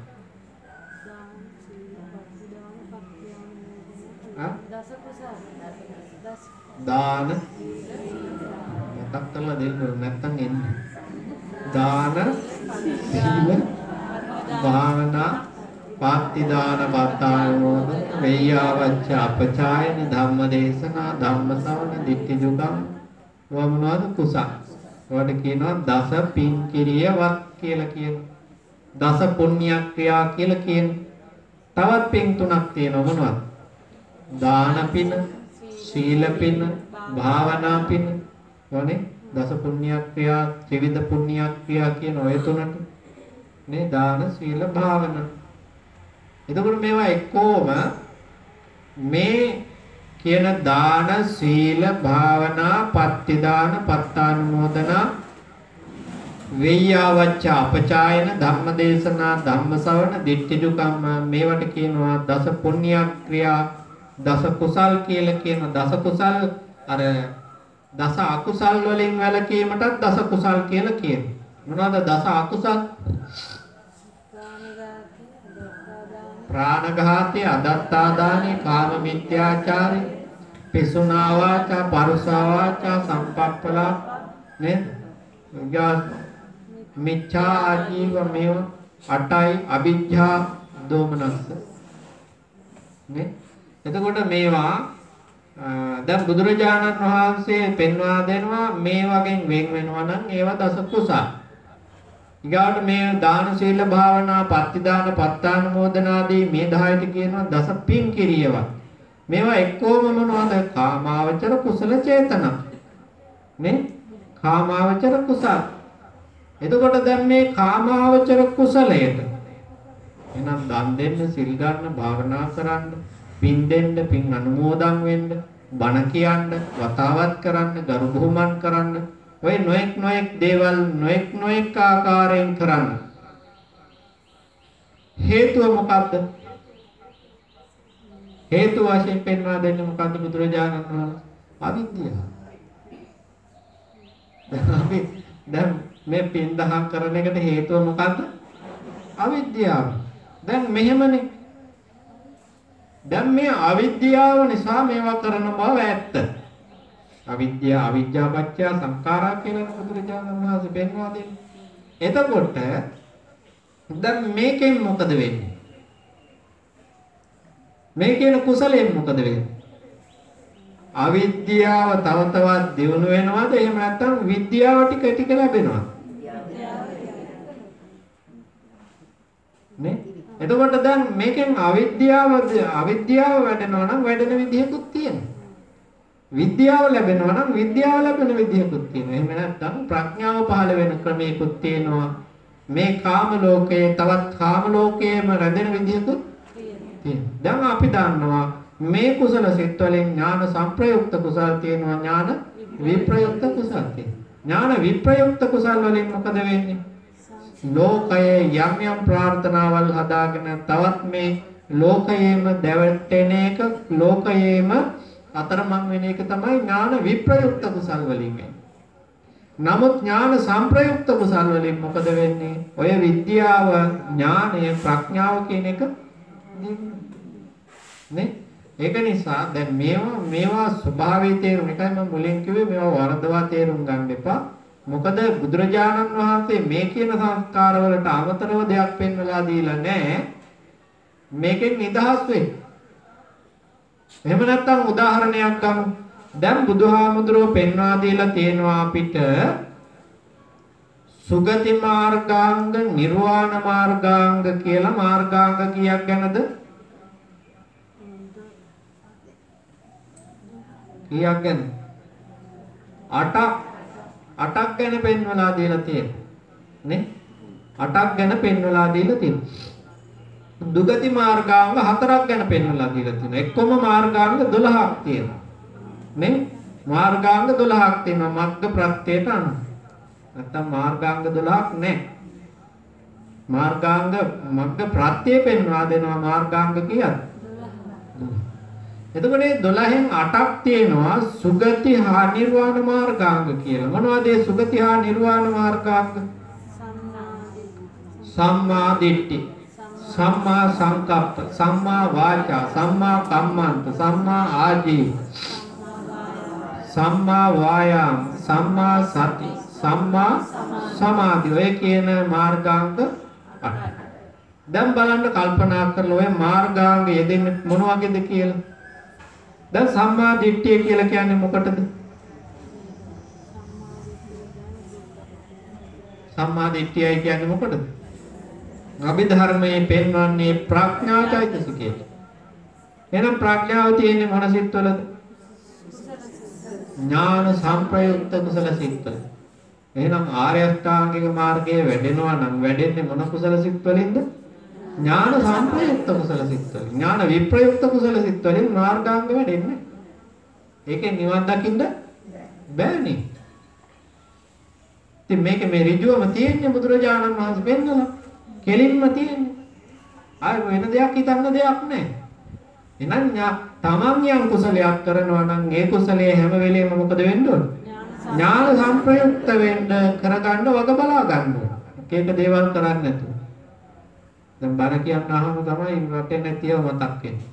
දාන මතක් කරලා දෙන්න නැත්තම් එන්නේ. දාන සීල භාවනා පාත්තිදාන පත්තානෝද වෙය්‍යාවච්ච අපචායන ධම්මදේශනා ධම්මසවන ditthිජුගම් වමනෝද කුසල්. ඒවට කියනවා දස පින් කිරියවත් කියලා කියනවා. දස පුණ්‍ය ක්‍රියා කියලා කියනවා. තවත් පින් තුනක් තියෙනවා මොනවද? දාන පින, සීල පින, භාවනා පින. වනේ දස පුණ්‍ය ක්‍රියා, ත්‍රිවිධ පුණ්‍ය ක්‍රියා කියන ඔය තුනට නේ දාන, සීල, භාවනා. එතකොට මේවා එක්කෝම මේ කියන දාන, සීල, භාවනා, පත්තිදාන, පත්තානුමෝදනා, වෙය්‍යාවච්ච අපචායන, ධම්මදේශනා, ධම්මසවන, ditthිජුකම්ම මේවට කියනවා දස පුණ්‍ය ක්‍රියා, දස කුසල් කියලා කියන දස කුසල් අර දස අකුසල් වලින් වැළකීමටත් දස කුසල් කියලා කියනවා. මොනවාද දස අකුසල්? ප්‍රාණඝාතය, අදත්තාදානය, කාම මිත්‍යාචාරය, පිසුනා වාචා, පරුසා වාචා, සම්පප්පලා නේද? මිච්ඡා ආජීව මේව 8යි අවිජ්ජා දෝමනස්ස නේ. එතකොට මේවා දැන් බුදුරජාණන් වහන්සේ පෙන්වා දෙනවා මේ වගේ වෙන් වෙනවා නම් ඒවා දස කුසල්. ඊගාට මේ දාන සීල භාවනා පත්තිදාන පත්තානුමෝදනාදී මේ 10ට කියනවා දස පින් කිරියවත්. මේවා එක්කෝම මොනවද? කාමාවචර කුසල චේතන. නේ? කාමාවචර කුසල. එතකොට දැන් මේ කාමාවචර කුසලයට එහෙනම් දන් දෙන්න, සිල් ගන්න, භාවනා කරන්න, පින් දෙන්න, පින් අනුමෝදන් වෙන්න, බණ කියන්න, වතාවත් කරන්න, ගරු බුහුමන් කරන්න, ඔය නොඑක් දේවල් නොඑක් ආකාරයෙන් කරන්න. හේතුව මොකද්ද? හේතුව වශයෙන් පෙන්වා දෙන්නේ මොකද්ද බුදුරජාණන් වහන්සේ? අවිද්‍යාව. දැන් මේ පින් දහම් කරන එකට හේතුව මොකද්ද? අවිද්‍යාව. දැන් මෙහෙමනේ. දැන් මේ අවිද්‍යාව නිසා මේවා කරන බව ඇත්ත. අවිද්‍යාව පත්‍ය සංඛාරා කියලා බුදුරජාණන් වහන්සේ පෙන්වා දෙන්නේ. එතකොට දැන් මේකෙන් මොකද වෙන්නේ? මේකේන කුසලයෙන් මොකද වෙන්නේ? අවිද්‍යාව තව තවත් දියුණු වෙනවද? එහෙම නැත්නම් විද්‍යාව ටික ලැබෙනවද? නේ? එතකොට දැන් මේකෙන් අවිද්‍යාව වැඩෙනවා නම් වැඩෙන විදිහකුත් තියෙනවා. විද්‍යාව ලැබෙනවා නම් විද්‍යාව ලැබෙන විදිහකුත් තියෙනවා. එහෙම නැත්නම් ප්‍රඥාව පහළ වෙන ක්‍රමයකුත් තියෙනවා. මේ කාම ලෝකයේ තවත් කාම ලෝකයේම රැඳෙන විදිහකුත් තියෙනවා. දැන් අපි දන්නවා මේ කුසල සිත් වලින් ඥාන සංප්‍රයුක්ත කුසල් තියෙනවා, ඥාන විප්‍රයුක්ත කුසල් තියෙනවා. ඥාන විප්‍රයුක්ත කුසල් වලින් මොකද වෙන්නේ? ලෝකයේ යම් ප්‍රාර්ථනාවල් හදාගෙන තවත් මේ ලෝකයේම දැවටෙන එක, ලෝකයේම අතරමං වෙන එක තමයි ඥාන විප්‍රයුක්ත කුසල් වලින් වෙන්නේ. නමුත් ඥාන සංප්‍රයුක්ත කුසල් වලින් මොකද වෙන්නේ? ඔය විද්‍යාව, ඥානය, ප්‍රඥාව කියන එක නේ? ඒක නිසා දැන් මේවා ස්වභාවයේ තේරුම් එකයි මම මුලින් කිව්වේ, මේවා වරදවා තේරුම් ගන්න එපා. මොකද බුදුරජාණන් වහන්සේ මේ කියන සංස්කාර වලට අමතරව දෙයක් පෙන්වලා දීලා නැහැ. මේකෙන් නිදහස් වෙන්න. එහෙම නැත්නම් උදාහරණයක් ගමු. දැන් බුදුහාමුදුරුවෝ පෙන්වා දීලා තියෙනවා අපිට සුගති මාර්ගාංග, නිර්වාණ මාර්ගාංග කියලා මාර්ගාංග කීයක් ගැනද? කීයක් ගැන? 8ක් ගැන පෙන්වලා දීලා තියෙනවා. නේ? 8ක් ගැන පෙන්වලා දීලා තියෙනවා. දුගති මාර්ගාංග 4ක් ගැන පෙන්වලා දීලා තියෙනවා. එක්කම මාර්ගාංග 12ක් තියෙනවා. නේ? මාර්ගාංග 12ක් තියෙනවා මග්ග ප්‍රත්‍යයට අනුව. නැත්තම් මාර්ගාංග 12ක් නැහැ. මග්ග ප්‍රත්‍ය පෙන්වා දෙනවා මාර්ගාංග කීයද? 12. එතකොට මේ 12න් 8ක් තියෙනවා සුගති හා නිර්වාණ මාර්ගාංග කියලා. මොනවද මේ සුගති හා නිර්වාණ මාර්ගාංග? සම්මා දිට්ඨි, සම්මා සංකප්ප, සම්මා වාචා, සම්මා කම්මන්ත, සම්මා ආජීව, සම්මා වායාම, සම්මා සති, සම්මා සමාධි. ඔය කියන මාර්ගාංග 8. දැන් බලන්න කල්පනා කරලා ඔය මාර්ගාංග යෙදෙන්නේ මොන වගේද කියලා. දැන් සම්මා දිට්ඨිය කියලා කියන්නේ මොකටද? සම්මා දිට්ඨියයි කියන්නේ මොකටද? අභිධර්මයේ පෙන්වන්නේ ප්‍රඥා චෛතසිකයට. එහෙනම් ප්‍රඥාව තියෙන්නේ මොන සිත්වලද? ඥාන සංප්‍රයුක්ත කුසල සිත්වල. එහෙනම් ආර්ය අෂ්ටාංගික මාර්ගයේ වැඩෙනවා නම් වැඩෙන්නේ මොන කුසල සිත්වලින්ද? ඥාන සංප්‍රයුක්ත කුසල සිත්වලින්. ඥාන විප්‍රයුක්ත කුසල සිත්වලින් මාර්ගාංග වැඩෙන්නේ. ඒකෙන් නිවන් දකින්න බෑනේ. ඉතින් මේක මේ ඍජුවම තියෙන්නේ බුදුරජාණන් වහන්සේ පෙන්නලා. කෙලින්ම තියෙන්නේ. ආය වෙන දෙයක් හිතන්න දෙයක් නැහැ. එහෙනම් තමන් යම් කුසලයක් කරනවා නම් ඒ කුසලයේ හැම වෙලෙම මොකද වෙන්න ඕන? ඥාන සංප්‍රයුක්ත වෙන්න කරගන්න වග බලා ගන්න ඕන. එක දේවල් කරන්නේ නැතුව. දැන් බණ කියන්න අහම තමයි රටේ නැතිව මතක් වෙන්නේ.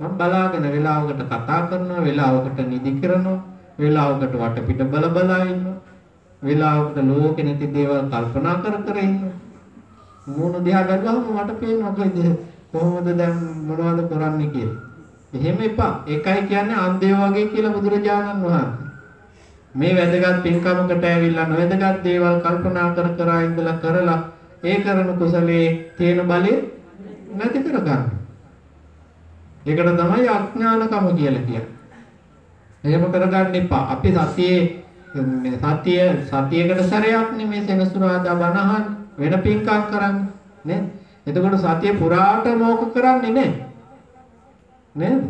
මම බලාගෙන වෙලාවකට කතා කරනවා, වෙලාවකට නිදි කරනවා, වෙලාවකට වටපිට බලා ඉන්නවා, වෙලාවකට ලෝකෙ නැති දේවල් කල්පනා කර ඉන්නවා. මොන දිහා බැලුවම මට පේනවා කොහොමද දැන් මොනවද කරන්නේ කියලා. එහෙම එපා. ඒකයි කියන්නේ අන්ධයෝ වගේ කියලා බුදුරජාණන් වහන්සේ. මේ වැදගත් පින්කමකට ඇවිල්ලා නොවැදගත් දේවල් කල්පනා කර කර ඉඳලා කරලා ඒ කරන කුසලයේ තියෙන බලය නැති කර ගන්න. ඒකට තමයි අඥානකම කියලා කියන්නේ. එහෙම කරගන්න එපා. අපි සතියකට සැරයක් නෙමේ සෙනසුරාදා බණහන් වෙන පින්කම් කරන්නේ නේද? එතකොට සතිය පුරාට මොක කරන්නේ නේද?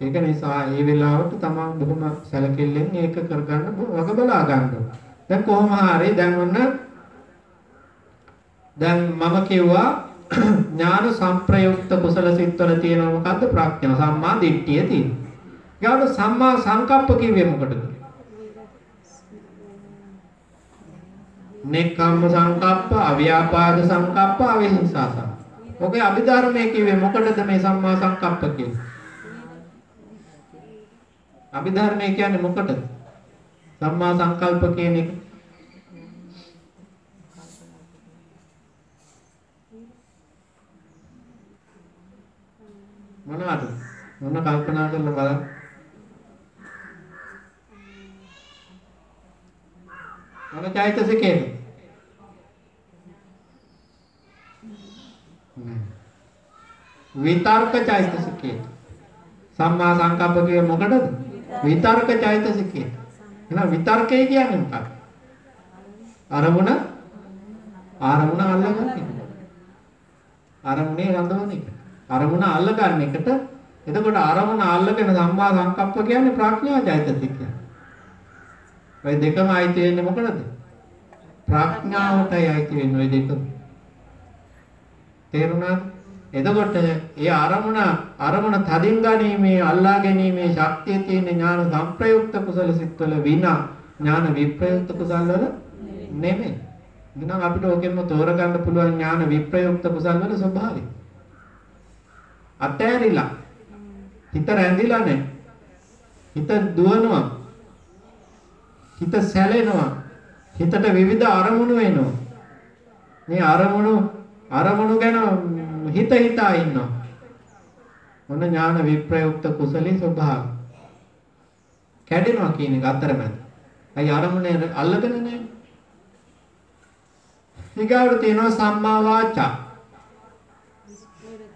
ඒක නිසා මේ වෙලාවට තමන් බොහොම සැලකිල්ලෙන් ඒක කරගන්න වග බලා ගන්න ඕන. දැන් කොහොම හරි දැන් මම කිව්වා ඥාන සංප්‍රයුක්ත කුසල සිත්වල තියෙනවා මොකද්ද? ප්‍රඥා සම්මා දිට්ඨිය තියෙනවා. ඊට සම්මා සංකප්ප කිව්වේ මොකටද? නෙක්ඛම්ම සංකප්ප, අව්‍යාපාද සංකප්ප, අවිහිංසා සංකප්ප. ඔකේ අභිධර්මයේ කිව්වේ මොකටද මේ සම්මා සංකප්ප කියන්නේ? අභිධර්මයේ කියන්නේ මොකටද? සම්මා සංකල්ප කියන එක. මොනවද? මොන කල්පනා කරලා බලන්න. මොන චෛතසිකේද? විතර්ක චෛතසිකේ. සම්මා සංකප්ප කියේ මොකටද? විතර්ක චෛතසිකේ. එහෙනම් විතර්කය කියන්නේ මොකක්ද? අරමුණ අල්ලගන්න එක. අරමුණේ රඳවන එක. අරමුණ අල්ලගන්න එකට එතකොට අරමුණ අල්ලගෙන සම්මා සංකප්ප කියන්නේ ප්‍රඥා චෛතසිකය. ඔය දෙකම අයිති වෙන්නේ මොකටද? ප්‍රඥාවටයි අයිති වෙන්නේ ඔය දෙකම. තේරුණාද? එතකොට ඒ අරමුණ තදින් ගැනීමේ අල්ලා ගැනීමේ ශක්තිය තියෙන ඥාන සංප්‍රයුක්ත කුසල සිත්වල විනා ඥාන විප්‍රයුක්ත කුසල වල නෙමෙයි. එහෙනම් අපිට ඕකෙන්ම තෝරගන්න පුළුවන් ඥාන විප්‍රයුක්ත කුසල වල ස්වභාවය. අතෑරිලා හිත රැඳිලා නැහැ. හිත දුවනවා. හිත සැලෙනවා. හිතට විවිධ අරමුණු එනවා. මේ අරමුණු ගැන හිතා ඉන්නවා. මොන ඥාන විප්‍රයුක්ත කුසලී ස්වභාවය. කැඩෙනවා කියන එක අතරමැද. අයි අරමුණේ අල්ලගෙන නැහැ. ඊගාවට තියෙනවා සම්මා වාචා.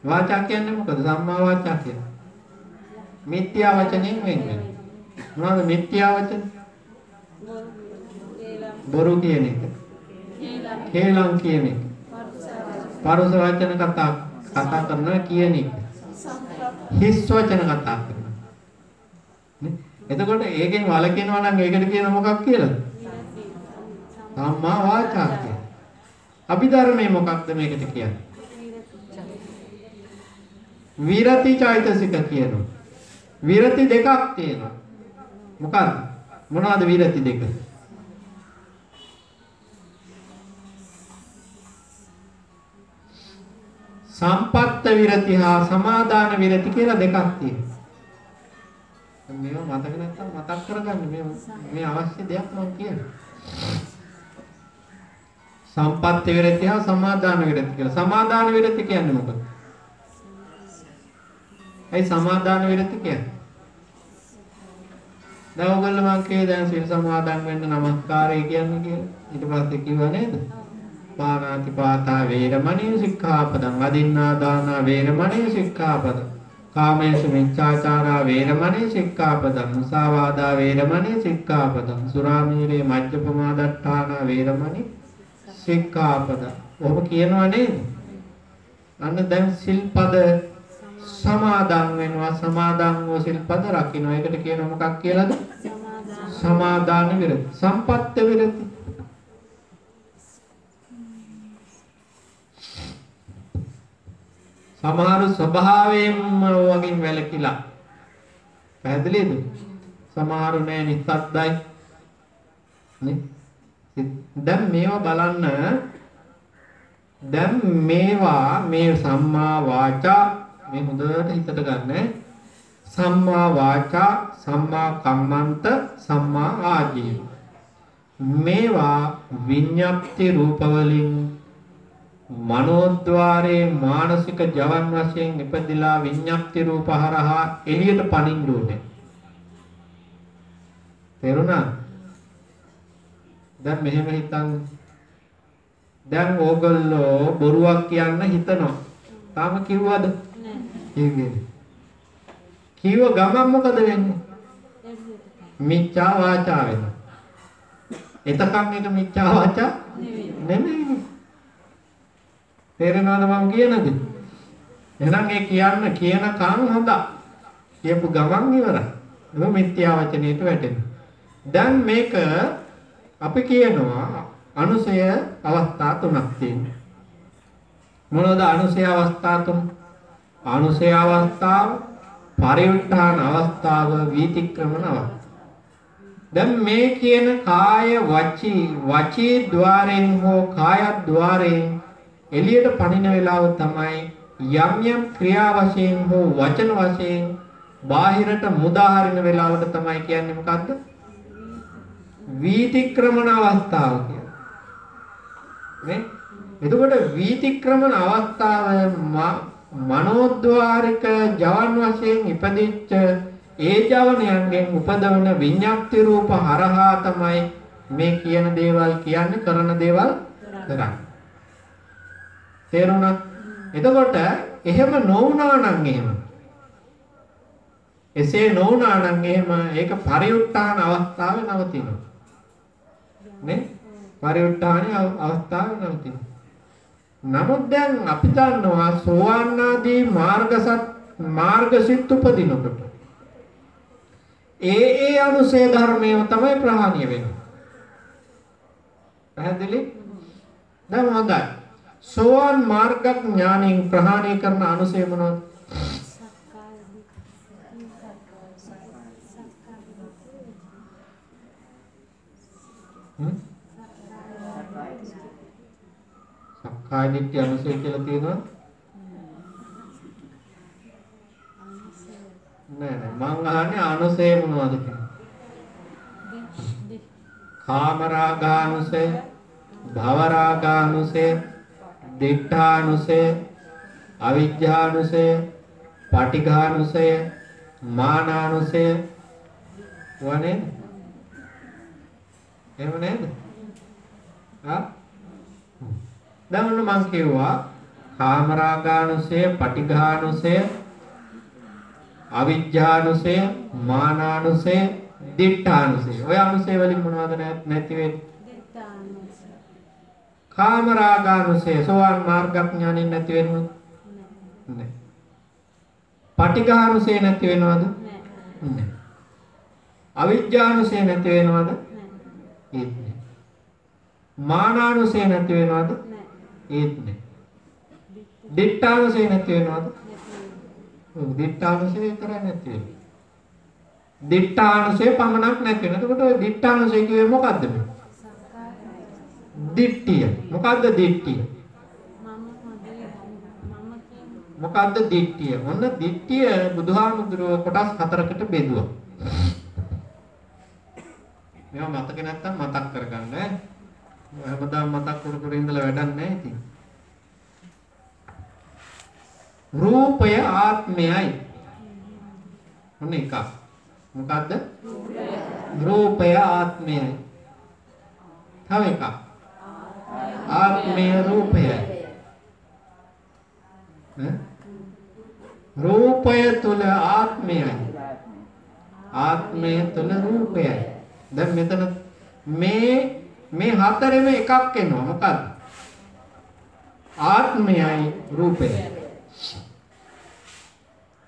වාචා කියන්නේ මොකද? සම්මා වාචා කියන්නේ මිත්‍යා වචනෙන් වෙන්නේ. මොනවද මිත්‍යා වචන? බොරු කියන එක. කේලම් කියන එක. පරුස වචන කතා කරනවා කියන එක. හිස් වචන කතා කරනවා. එතකොට ඒකෙන් වළකිනවා නම් ඒකට කියන මොකක් කියලාද? සම්මා වාචා කියන. අභිධර්මයේ මොකක්ද මේකට කියන්නේ? විරති චෛතසික කියනවා. විරති දෙකක් තියෙනවා. මොකක්ද? මොනවද විරති දෙක? සම්පත්ත විරති හා සමාදාන විරති කියලා දෙකක් තියෙනවා. මේවා මතක නැත්තම් මතක් කරගන්න මේ අවශ්‍ය දෙයක් මම කියනවා. සම්පත්ත විරති හා සමාදාන විරති කියලා. සමාදාන විරති කියන්නේ මොකක්ද? ඒ සමාදාන විරති කියන්නේ. දැන් ඔයගොල්ලෝ මං කියේ දැන් සිල් සමාදන් වෙන්න නමස්කාරය කියන්නේ කියලා. ඊට පස්සේ කිව්වා නේද? පාණාති පාතා වේරමණී සික්ඛාපදං අදින්නා දාන වේරමණී සික්ඛාපදං කාමේසු මිච්ඡාචාරා වේරමණී සික්ඛාපදං මුසාවාදා වේරමණී සික්ඛාපදං සුරාමීරේ මජ්ජපමාදට්ඨාන වේරමණී සික්ඛාපදං. ඔබ කියනවා නේද? අන්න දැන් සිල්පද සමාදන් වෙනවා. සමාදන් වූ සිල්පද රකින්න. ඒකට කියනවා මොකක් කියලාද? සමාදාන විරති. සම්පත්ත විරති. සමහරු ස්වභාවයෙන්ම වගින් වැළකීලා. පැහැදිලිද? සමහරු නෑ නිස්සද්දයි. නේ? දැන් මේවා බලන්න. දැන් මේවා මේ සම්මා වාචා මේ හොඳට හිතට ගන්න. සම්මා වාචා, සම්මා කම්මන්ත, සම්මා ආජීව. මේවා විඤ්ඤාප්ති රූප වලින් මනෝද්වාරේ මානසික ජවන් වශයෙන් ඉපදිලා විඤ්ඤාප්ති රූප හරහා එළියට පනින්න ඕනේ. තේරුණා? දැන් මෙහෙම හිතන්න. දැන් ඕගොල්ලෝ බොරුවක් කියන්න හිතනවා. තාම කිව්වද? නෑ. කිව්ව ගමන් මොකද වෙන්නේ? මිච්ඡා වාචා වෙනවා. එතකන් එක මිච්ඡා වාචා නෙමෙයි. තේරෙනවද මම කියනද? එහෙනම් ඒ කියනකම් හොඳයි. කියපු ගමන් ඉවරයි. ඒක මිත්‍යා වචනයට වැටෙනවා. දැන් මේක අපි කියනවා අනුසය අවස්ථා තුනක් තියෙනවා. මොනවාද අනුසය අවස්ථා තුන? අනුසය අවස්ථාව, පරිඋත්ථාන අවස්ථාව, වීතික්‍රමන අවස්ථාව. දැන් මේ කියන කාය වචී ద్వාරයෙන් හෝ කාය ద్వාරයෙන් එළියට පනින වෙලාව තමයි යම් ක්‍රියා වශයෙන් හෝ වචන වශයෙන් බාහිරට මුදාහරින වෙලාවට තමයි කියන්නේ මොකද්ද? වීතික්‍රමන අවස්ථාව කියන්නේ. නේ? එතකොට වීතික්‍රමන අවස්ථාව මනෝද්වාරික ජවන් වශයෙන් ඉපදිච්ච ඒ ජවනයන්ගෙන් උපදවන විඤ්ඤාප්ති රූප හරහා තමයි මේ කියන දේවල් කියන්නේ කරන දේවල් කරන්නේ. තේරුණා? එතකොට එහෙම නොවුනා නම් එහෙම. එසේ නොවුනා නම් එහෙම ඒක පරිඋත්ථාන අවස්ථාවේ නවතිනවා. නේ? පරිඋත්ථානයේ අවස්ථාවේ නවතිනවා. නමුත් දැන් අපි දන්නවා සෝවාන් ආදී මාර්ගසිත උපදිනකොට ඒ අනුසය ධර්මය තමයි ප්‍රහාණය වෙන්නේ. පැහැදිලි? දැන් හොඳයි. සෝවාන් මාර්ග ඥාණයෙන් ප්‍රහාණය කරන අනුසය මොනවද? සක්කාය දිට්ඨිය අනුසය කියලා තියෙනවා? නෑ මං අහන්නේ අනුසය මොනවද කියලා. කාමරාගානුසය, භවරාගානුසය, දිඨානුසය, අවිජ්ජානුසය, පටිඝානුසය, මානානුසය වනේ. එහෙම නේද? හා? දැන් මම කියුවා කාමරාගානුසය, පටිඝානුසය, අවිජ්ජානුසය, මානානුසය, දිඨානුසය. ඔය අනුසය වලින් මොනවද නැති වෙන්නේ? දිඨානුසය. කාමරාගානුසය සෝවාන් මාර්ගඥානින් නැති වෙනවද? නැහැ. පටිඝානුසය නැති වෙනවද? නැහැ. අවිජ්ජානුසය නැති වෙනවද? නැහැ. මානානුසය නැති වෙනවද? නැහැ. දිඨානුසය නැති වෙනවද? දිඨානුසය විතරයි නැති වෙන්නේ. දිඨානුසය පමණක් නැති වෙන. එතකොට ඔය දිඨානුසය කියේ මොකද්ද මේ? දිට්ඨිය. මොකද්ද දිට්ඨිය? මොකද්ද දිට්ඨිය? ඔන්න දිට්ඨිය බුදුහාමුදුරුවෝ කොටස් 4කට බෙදුවා. මේවා මතක නැත්තම් මතක් කරගන්න ඈ. හැමදාම මතක් කර ඉඳලා වැඩක් නැහැ ඉතින්. රූපය ආත්මයයි. මොන එකක්? මොකද්ද? රූපය ආත්මයයි. තව එකක්. ආත්මය රූපයයි. රූපය තුල ආත්මයයි. ආත්මය තුල රූපයයි. දැන් මෙතන මේ හතරෙම එකක් එනවා. මොකද්ද? ආත්මයයි රූපයයි.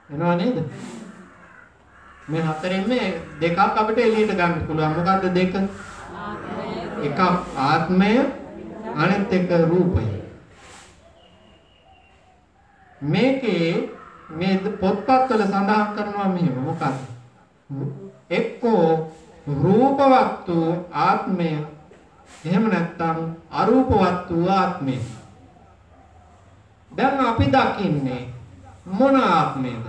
එනවා නේද? මේ හතරෙන් දෙකක් අපිට එළියට ගන්න පුළුවන්. මොකද්ද දෙක? එකක් ආත්මය, අනෙත් එක රූපය. මේකේ මේ පොත්පත්වල සඳහන් කරනවා මෙහෙම. මොකද්ද? එක්කෝ රූපවත් වූ ආත්මය, එහෙම නැත්නම් අරූපවත් වූ ආත්මය. දැන් අපි දකින්නේ මොන ආත්මයද?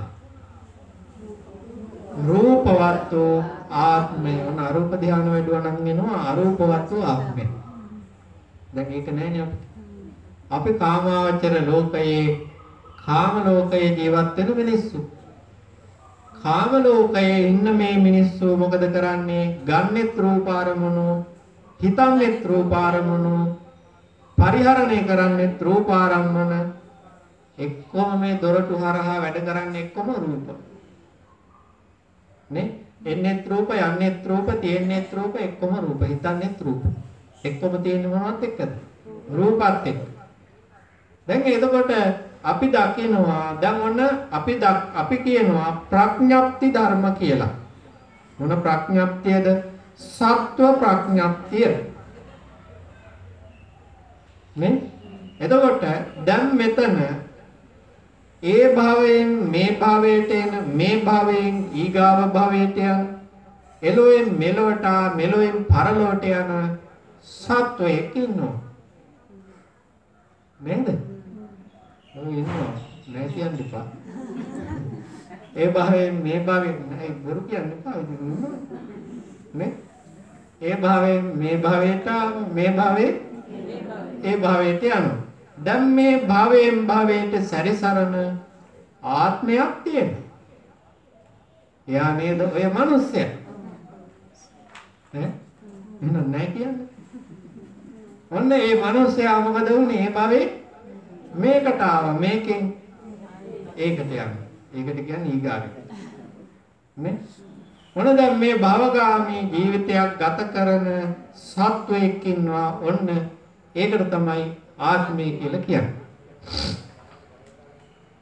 රූපවත් වූ ආත්මය. ඔන්න අරූප ධ්‍යාන වැඩුවා නම් එනවා අරූපවත් වූ ආත්මය. දැන් ඒක නෑනේ අපි කාමාවචර ලෝකයේ කාම ලෝකයේ ජීවත් වෙන මිනිස්සු. කාම ලෝකයේ ඉන්න මේ මිනිස්සු මොකද කරන්නේ? ගන්නෙත් රූප අරමුණු, හිතන්නේ රූපාරමුණු පරිහරණය කරන්නේ රූපාරම්මන එක්කම මේ දොරටු හරහා වැඩ කරන්නේ එක්කම රූප නේ එන්නේ රූප යන්නේ රූප තියෙන්නේ රූප එක්කම රූප හිතන්නේ රූප එක්කම තියෙන්නේ මොනවත් එක්කද රූපات එක්ක දැන් එතකොට අපි දකිනවා දැන් ඔන්න අපි කියනවා ප්‍රඥප්ති ධර්ම කියලා මොන ප්‍රඥප්තියද සත්ව ප්‍රඥප්තිය නේ එතකොට දැන් මෙතන ඒ භවයෙන් මේ භවයට එන මේ භවයෙන් ඊගාව භවයට යන එළොෙන් මෙලොවට මෙලොෙන් පරලොවට යන සත්වයෙක් ඉන්නවා නේද ඔය ඉන්නවා නෑ කියන්න එපා ඒ භවයෙන් මේ භවයෙන් නෑ බොරු කියන්න එපා නේ ඒ භවයෙන් මේ භවයට මේ භවයේ ඒ භවයට යනවා දැන් මේ භවයෙන් භවයට සැරිසරන ආත්මයක් තියෙනවා. එයා නේද ඔය මිනිස්සයා. එහෙනම් නැහැ කියන්නේ. ඔන්න මේ මිනිස්සයා මොකද වුනේ? මේ භවේ මේකට ආවා. මේකෙන් ඒකට යනවා. ඒකට කියන්නේ ඊගාවට. නේ? ඔන්න දැන් මේ භවගාමී ජීවිතයක් ගත කරන සත්වයෙක් ඉන්නවා. ඔන්න ඒකට තමයි ආත්මය කියලා කියන්නේ.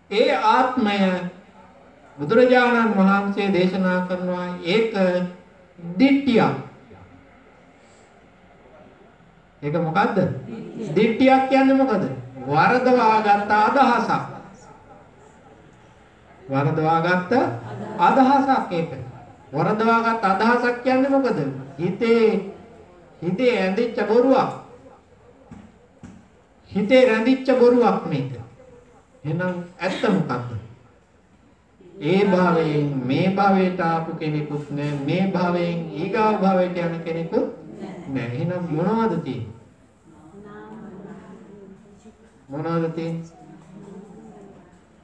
ඒ ආත්මය බුදුරජාණන් වහන්සේ දේශනා කරනවා ඒක දිට්ඨියක්. ඒක මොකද්ද? දිට්ඨියක් කියන්නේ මොකද? වරදවාගත් අදහසක්. වරදවාගත් අදහසක් ඒක. වරදවාගත් අදහසක් කියන්නේ මොකද? හිතේ ඇඳිච්ච බොරුවක්. හිතේ රැඳිච්ච බොරුවක් මේක. එහෙනම් ඇත්ත මොකක්ද? ඒ භවයෙන් මේ භවයට ආපු කෙනෙකුත් නෑ මේ භවයෙන් ඊගාව භවයට යන කෙනෙකුත් නෑ. එහෙනම් මොනවද තියෙන්නේ? මොනවද තියෙන්නේ?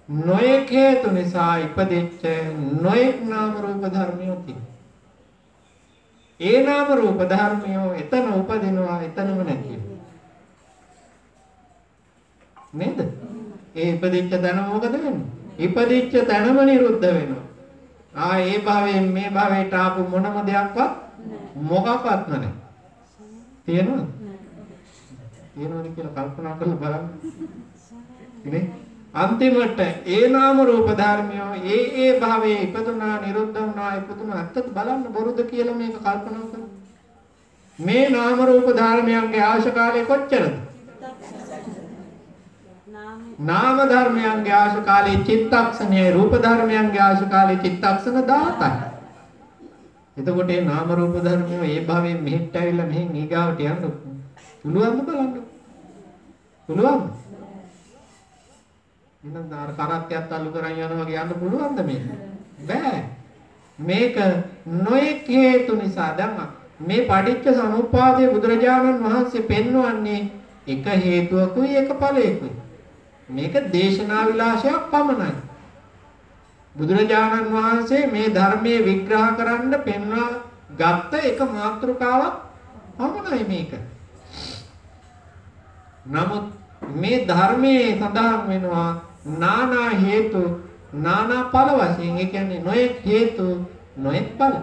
නොයෙක් හේතු නිසා ඉපදෙච්ච නොයෙක් නාම රූප ධර්මියෝ තියෙනවා. ඒ නාම රූප ධර්මියෝ එතන උපදිනවා එතනම නැති වෙනවා. නේද? ඒ ඉපදිච්ච තැන මොකද වෙන්නේ? ඉපදිච්ච තැනම නිරුද්ධ වෙනවා. ඒ භවයෙන් මේ භවයට ආපු මොනම දෙයක්වත් මොකක්වත් නැහැ. තියෙනවද? තියෙනවද කියලා කල්පනා කරලා බලන්න. ඉතින් අන්තිමට ඒ නාම රූප ධර්මියෝ ඒ භවයේ ඉපදුනා නිරුද්ධ වුණා ඉපදුනා අත්තත් බලන්න බොරුද කියලා මේක කල්පනා කරන්න. මේ නාම රූප ධර්මයන්ගේ අවශ්‍ය කාලය කොච්චරද? නාම ධර්මයන්ගේ ආශ කාලේ චිත්තක්ෂණයේ රූප ධර්මයන්ගේ ආශ කාලේ චිත්තක්ෂණ 17යි. එතකොට මේ නාම රූප ධර්මය මේ භවයෙන් මෙහෙට ඇවිල්ලා මෙහෙන් ඊගාවට යන්න පුළුවන්ද බලන්න. පුළුවන්ද? ඉතින් දාර කරත්තයක් අල්ලු කරන් යනවා වගේ යන්න පුළුවන්ද මේක? බෑ. මේක නොයෙක් හේතු නිසා දැන් මේ පටිච්ච සමුප්පාදයේ බුදුරජාණන් වහන්සේ පෙන්වන්නේ එක හේතුවකුයි එක ඵලයකුයි. මේක දේශනා විලාසයක් පමණයි. බුදුරජාණන් වහන්සේ මේ ධර්මයේ විග්‍රහ කරන්න පෙන්වා ගත්ත එක මාතෘකාවක් පමණයි මේක. නමුත් මේ ධර්මයේ සඳහන් වෙනවා නානා හේතු නානා ඵල වශයෙන්. ඒ කියන්නේ නොයෙක් හේතු නොයෙක් ඵල.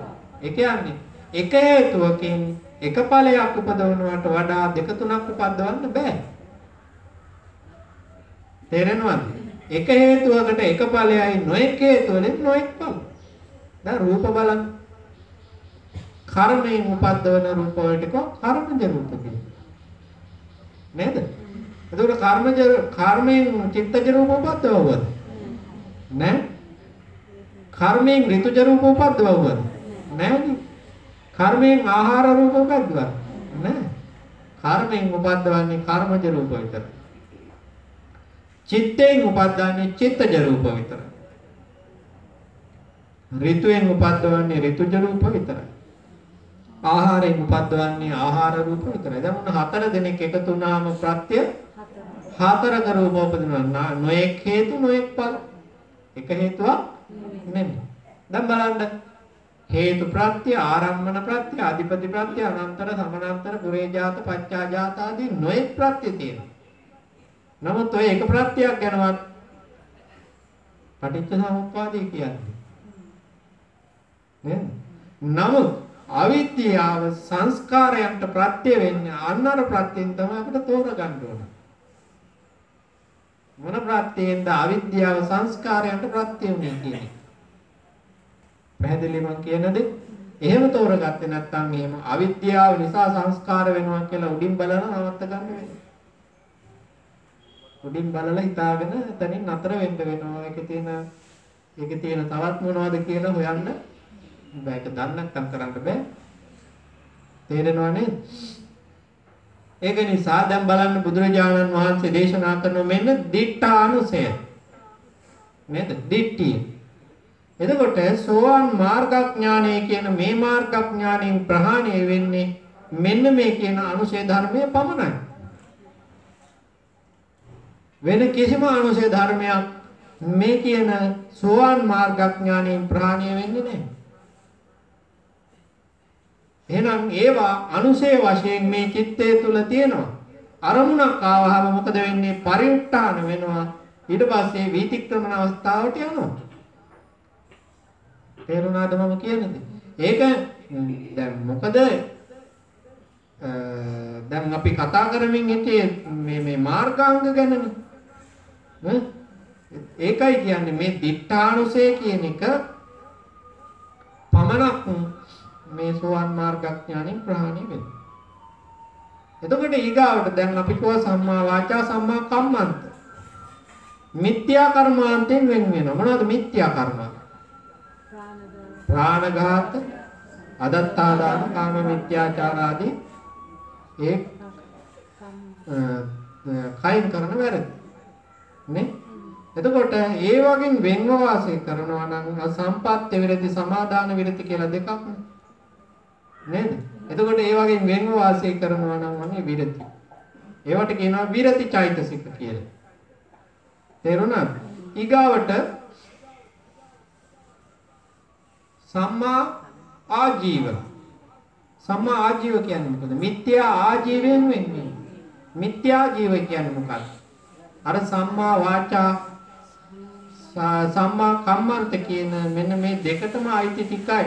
ඒ කියන්නේ එක හේතුවකින් එක ඵලයක් උපදවනවට වඩා දෙක තුනක් උපදවන්න බෑ. තේරෙනවද? එක හේතුවකට එක ඵලයයි නොඑක හේතුවලින් නොඑක ඵල. දැන් රූප බලන්න. කර්මයෙන් උපද්දවන රූප වලට කර්මජ රූප කියනවා. නේද? එතකොට කර්මයෙන් චිත්තජ රූප උපද්දවවද? නෑ. කර්මයෙන් ඍතුජ රූප උපද්දවවද? නෑනේ. කර්මයෙන් ආහාර රූප උපද්දවද? නෑ. කර්මයෙන් උපද්දවන්නේ කර්මජ රූප විතරයි. චිත්තයෙන් උපද්දවන්නේ චිත්තජ රූප විතරයි. ඍතුයෙන් උපද්දවන්නේ ඍතුජ රූප විතරයි. ආහාරයෙන් උපද්දවන්නේ ආහාර රූප විතරයි. දැන් මොන හතර දෙනෙක් එකතු වුණාම ප්‍රත්‍ය හතරක රූප උපදිනවා. නොඑක් හේතු නොඑක් ඵල. එක හේතුවක් නෙමෙයි. දැන් බලන්න හේතු ප්‍රත්‍ය, ආරම්මන ප්‍රත්‍ය, අධිපති ප්‍රත්‍ය, අනන්තර, සමානන්තර, පුරේජාත, පච්චාජාත ආදී නොයෙක් ප්‍රත්‍ය තියෙනවා. නමුත් ඔය එක ප්‍රත්‍යක් ගැනවත් පටිච්ච සමුප්පාදය කියන්නේ නේද? නමුත් අවිද්‍යාව සංස්කාරයන්ට ප්‍රත්‍ය වෙන්නේ අන්නර ප්‍රත්‍යෙන් තමයි අපිට තෝරගන්න ඕන. මොන ප්‍රත්‍යෙන්ද අවිද්‍යාව සංස්කාරයන්ට ප්‍රත්‍ය වෙන්නේ කියන්නේ? පැහැදිලි මං කියනද? එහෙම තෝරගත්තේ නැත්නම් එහෙම අවිද්‍යාව නිසා සංස්කාර වෙනවා කියලා උඩින් බලන නවත්ත ගන්න වෙනවා. උඩින් බලලා හිතාගෙන එතනින් නතර වෙන්න වෙනවා. ඒකේ තියෙන තවත් මොනවද කියලා හොයන්න බෑ. ඒක දන්නේ නැත්නම් කරන්න බෑ. තේරෙනව නේද? ඒක නිසා දැන් බලන්න බුදුරජාණන් වහන්සේ දේශනා කරන මෙන්න දිට්ඨානුසය. නේද? දිට්ඨිය. එතකොට සෝවාන් මාර්ගඥානය කියන මේ මාර්ගඥාණයෙන් ප්‍රහාණය වෙන්නේ මෙන්න මේ කියන අනුශේ ධර්මයේ පමණයි. වෙන කිසිම අනුශේ ධර්මයක් මේ කියන සෝවාන් මාර්ගඥාණයෙන් ප්‍රහාණය වෙන්නේ නැහැ. එහෙනම් ඒවා අනුශේ වශයෙන් මේ චිත්තය තුල තියෙනවා. අරමුණක් ආවහම මොකද වෙන්නේ? පරිඋත්ථාන වෙනවා. ඊට පස්සේ වීතික්‍රමන අවස්ථාවට යනවා. තේරුණාද මම කියන්නේ? ඒක දැන් මොකද දැන් අපි කතා කරමින් හිටියේ මේ මාර්ගාංග ගැනනේ. ඒකයි කියන්නේ මේ දිට්ඨානුසය කියන එක පමණක් මේ සෝවාන් මාර්ගඥානෙන් ප්‍රහාණය වෙනවා. එතකොට ඊගාවට දැන් අපි කව සම්මා වාචා සම්මා කම්මන්ත. මිත්‍යා කර්මාන්තයෙන් වෙන වෙනවා. මොනවද මිත්‍යා කර්ම? ප්‍රාණඝාත, අදත්තාදාන, කාම මිත්‍යාචාර ආදී ඒ කයින් කරන වැරදි. නේ? එතකොට ඒ වගේ වෙන්ව වාසය කරනවා නම් සම්පත්‍ය විරති, සමාදාන විරති කියලා දෙකක් නේද? එතකොට ඒ වගේ වෙන්ව වාසය කරනවා නම් වනේ විරති. ඒවට කියනවා විරති චෛතසික කියලා. තේරුණාද? ඊගාවට සම්මා ආජීව. සම්මා ආජීව කියන්නේ මොකද? මිත්‍යා ආජීවයෙන් වෙන්නේ. මිත්‍යා ජීව කියන්නේ මොකක්ද? අර සම්මා වාචා සම්මා කම්මන්ත කියන මෙන්න මේ දෙකටම අයිති ටිකයි.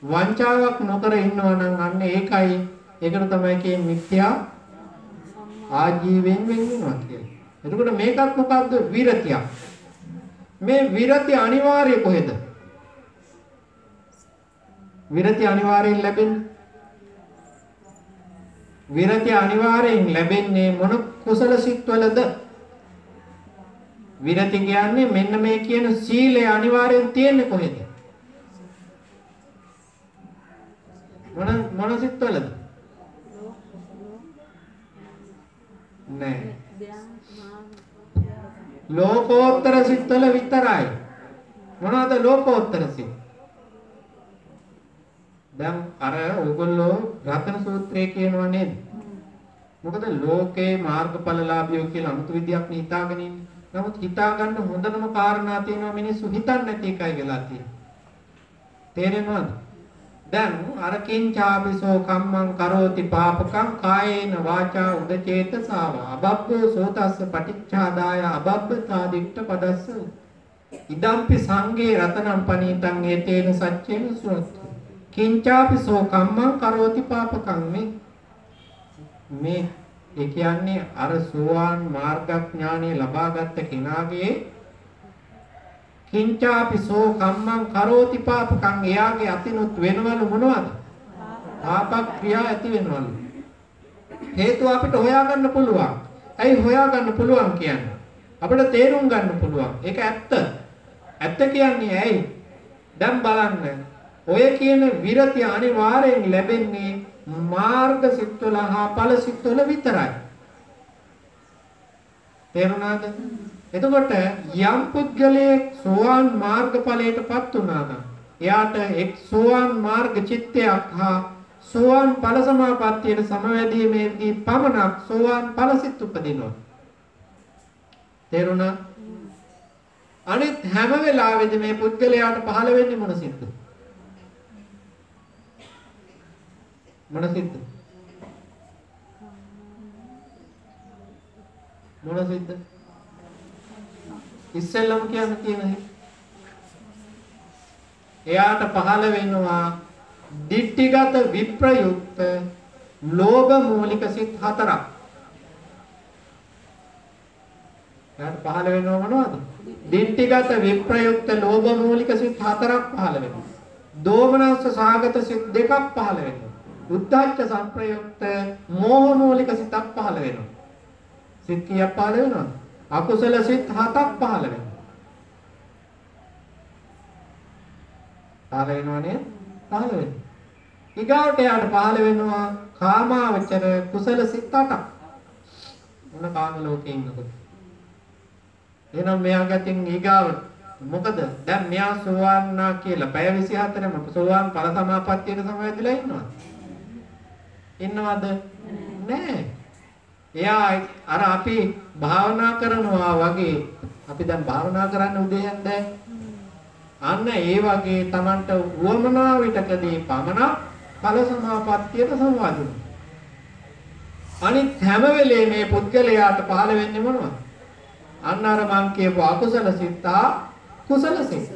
වංචාවක් නොකර ඉන්නවා නම් අන්න ඒකයි. ඒකට තමයි කියන්නේ මිත්‍යා ආජීවයෙන් වෙන්නවා කියන්නේ. එතකොට මේකත් මොකද්ද? විරතියක්. මේ විරති අනිවාර්ය කොහෙද? විරති අනිවාර්යෙන් ලැබෙන්නේ. විරති අනිවාර්යෙන් ලැබෙන්නේ මොන කුසල සිත්වලද? විරති කියන්නේ මෙන්න මේ කියන සීලය අනිවාර්යෙන් තියෙන්නේ කොහෙද? මොන සිත්වලද? නෑ. ලෝකෝත්තර සිත්වල විතරයි. මොනවාද ලෝකෝත්තර සිත්? දැන් අර ඔයගොල්ලෝ රතන සූත්‍රය කියනවා නේද? මොකද ලෝකේ මාර්ගඵලලාභියෝ කියලා අමුතු විදියක් නේ හිතාගෙන ඉන්නේ. නමුත් හිතා ගන්න හොඳම කාරණා තියෙනවා මිනිස්සු හිතන්නේ නැති එකයි වෙලා තියෙන්නේ. තේරෙනවද? දැන් අර කිංචාபிසෝ කම්මං කරෝති පාපකං කායේන වාචා උදචේතසාව අබබ්බෝ සෝතස්ස පටිච්චාදාය අබබ්බතා දිට්ඨ පදස්ස ඉදම්පි සංගේ රතනම් පනීතං ඒතේන සච්චේන සුවත්ති කිංචාபிසෝ කම්මං කරෝති පාපකං මේ ඒ කියන්නේ අර සෝවාන් මාර්ගඥානෙ ලබාගත් කෙනාගේ කිංචාපිසෝ කම්මං කරෝති පාපකං එයාගේ අතිනුත් වෙනවලු මොනවද? පාප ක්‍රියා ඇති වෙනවලු. හේතුව අපිට හොයාගන්න පුළුවන්. ඇයි හොයාගන්න පුළුවන් කියන්නේ? අපිට තේරුම් ගන්න පුළුවන්. ඒක ඇත්ත. ඇත්ත කියන්නේ ඇයි? දැන් බලන්න. ඔය කියන විරති අනිවාර්යෙන් ලැබෙන්නේ මාර්ග සිත්වල හා ඵල සිත්වල විතරයි. තේරුණාද? එතකොට යම් පුද්ගලයෙක් සෝවාන් මාර්ගඵලයටපත් වුණා නම් එයාට එක් සෝවාන් මාර්ග චිත්තයක් හා සෝවාන් ඵල සමාපත්තියට සමවැදීමේදී පමණක් සෝවාන් ඵල සිත් උපදිනවා. තේරුණා? අනිත් හැම වෙලාවෙදි මේ පුද්ගලයාට පහළ වෙන්නේ මොන සිද්ද? මොන සිද්ද? මොන සිද්ද? ඉස්සෙල්ලම කියන්න තියෙන එයාට පහළ වෙනවා ditthිගත විප්‍රයුක්ත ලෝභ මූලික සිත් හතරක්. එයාට පහළ වෙනව මොනවද? ditthිගත විප්‍රයුක්ත ලෝභ මූලික සිත් හතරක් පහළ වෙනවා. දෝමනස්ස සාගත සිත් දෙකක් පහළ වෙනවා. උද්ධච්ච සංප්‍රයුක්ත මෝහ මූලික සිතක් පහළ වෙනවා. සිත් කීයක් පහළ වෙනවද? අකුසල සිත් 7ක් පහළ වෙනවා. පහළ වෙනවනේ? පහළ වෙනවා. ඊගාට යාට පහළ වෙනවා කාමාවචර කුසල සිත් 8ක්. මොන කාම ලෝකේ ඉන්නකොට. එහෙනම් මෙයා ගැතින් ඊගාවට මොකද? දැන් මෙයා සෝවාන්නා කියලා පැය 24ම සෝවාන් ඵල සමාපත්තියට සමවැදිලා ඉන්නවද? ඉන්නවද? නෑ. එයා අර අපි භාවනා කරනවා වගේ අපි දැන් භාවනා කරන්න උදේ යන්නේ අන්න ඒ වගේ Tamanට උවමනා විටකදී පමණ ඵල සමාපත්තියට සමවදිනවා. අනිත් හැම වෙලේම මේ පුද්ගලයාට පහළ වෙන්නේ මොනවද? අන්න අර මං කියපු අකුසල සිත කුසල සිත.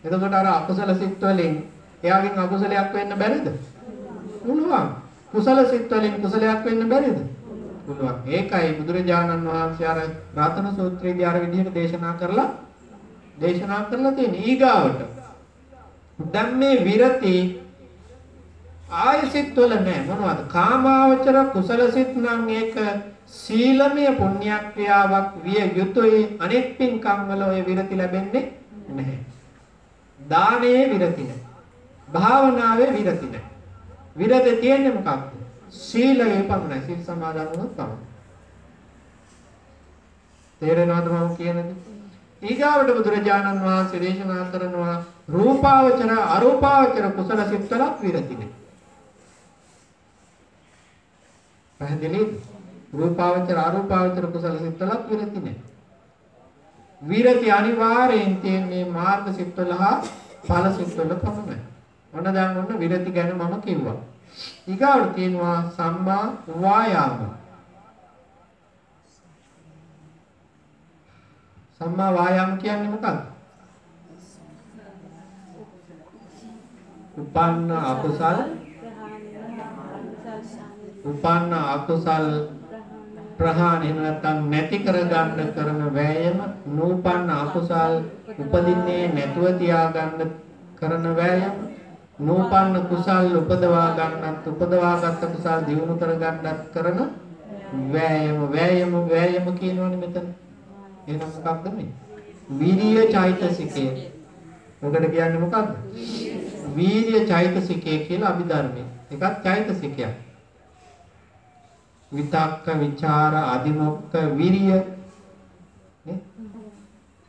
එතකොට අර අකුසල සිත් වලින් එයාගෙන් අකුසලයක් වෙන්න බැරිද? පුළුවන්. කුසල සිත් වලින් කුසලයක් වෙන්න බැරිද? පුළුවන්. ඒකයි බුදුරජාණන් වහන්සේ අර රාතන සූත්‍රයේදී අර විදිහට දේශනා කරලා තියෙන ඊගාවට. දැන් මේ විරති ආයසිත වල නෑ මොනවද? කාමාවචර කුසල සිත් නම් ඒක සීලමය පුණ්‍යක්‍රියාවක් විය යුතුයි. අනෙක් පින්කම් වල ඔය විරති ලැබෙන්නේ නැහැ. දානයේ විරති නැහැ. භාවනාවේ විරති නැහැ. විරති තියෙන්නේ මොකක්ද? සීලයේ පමණයි. සීල් සමාදන් වුණොත් පමණයි. තේරෙනවද මම කියන්නේ? ඊගාවට බුදුරජාණන් වහන්සේ දේශනා කරනවා රූපාවචර අරූපාවචර කුසල සිත්වල විරති නැහැ. පැහැදිලිද? රූපාවචර අරූපාවචර කුසල සිත්වල විරති නැහැ. විරති අනිවාර්යෙන් තියෙන්නේ මාර්ග සිත්වල හා ඵල සිත්වල පමණයි. ඔන්න දැන් ඔන්න විරති ගැන මම කිව්වා. ඊගාවට තියෙනවා සම්මා වායාම. සම්මා වායාම කියන්නේ මොකක්ද? උපන්න අකුසල් ප්‍රහාණය නැත්නම් නැති කරගන්න කරන වෑයම, නූපන්න අකුසල් උපදින්නේ නැතුව තියාගන්න කරන වෑයම, නූපන්න කුසල් උපදවා ගන්නත් උපදවාගත් කුසල් දියුණු කරගන්නත් කරන වෑයම කියනවනේ මෙතන. එහෙනම් මොකක්ද මේ? වීර්ය චෛතසිකය. මොකද කියන්නේ මොකක්ද? වීර්ය චෛතසිකය කියලා අභිධර්මයේ. ඒකත් චෛතසිකයක්. විතක්ක විචාර අදිමොක්ක විරිය නේ?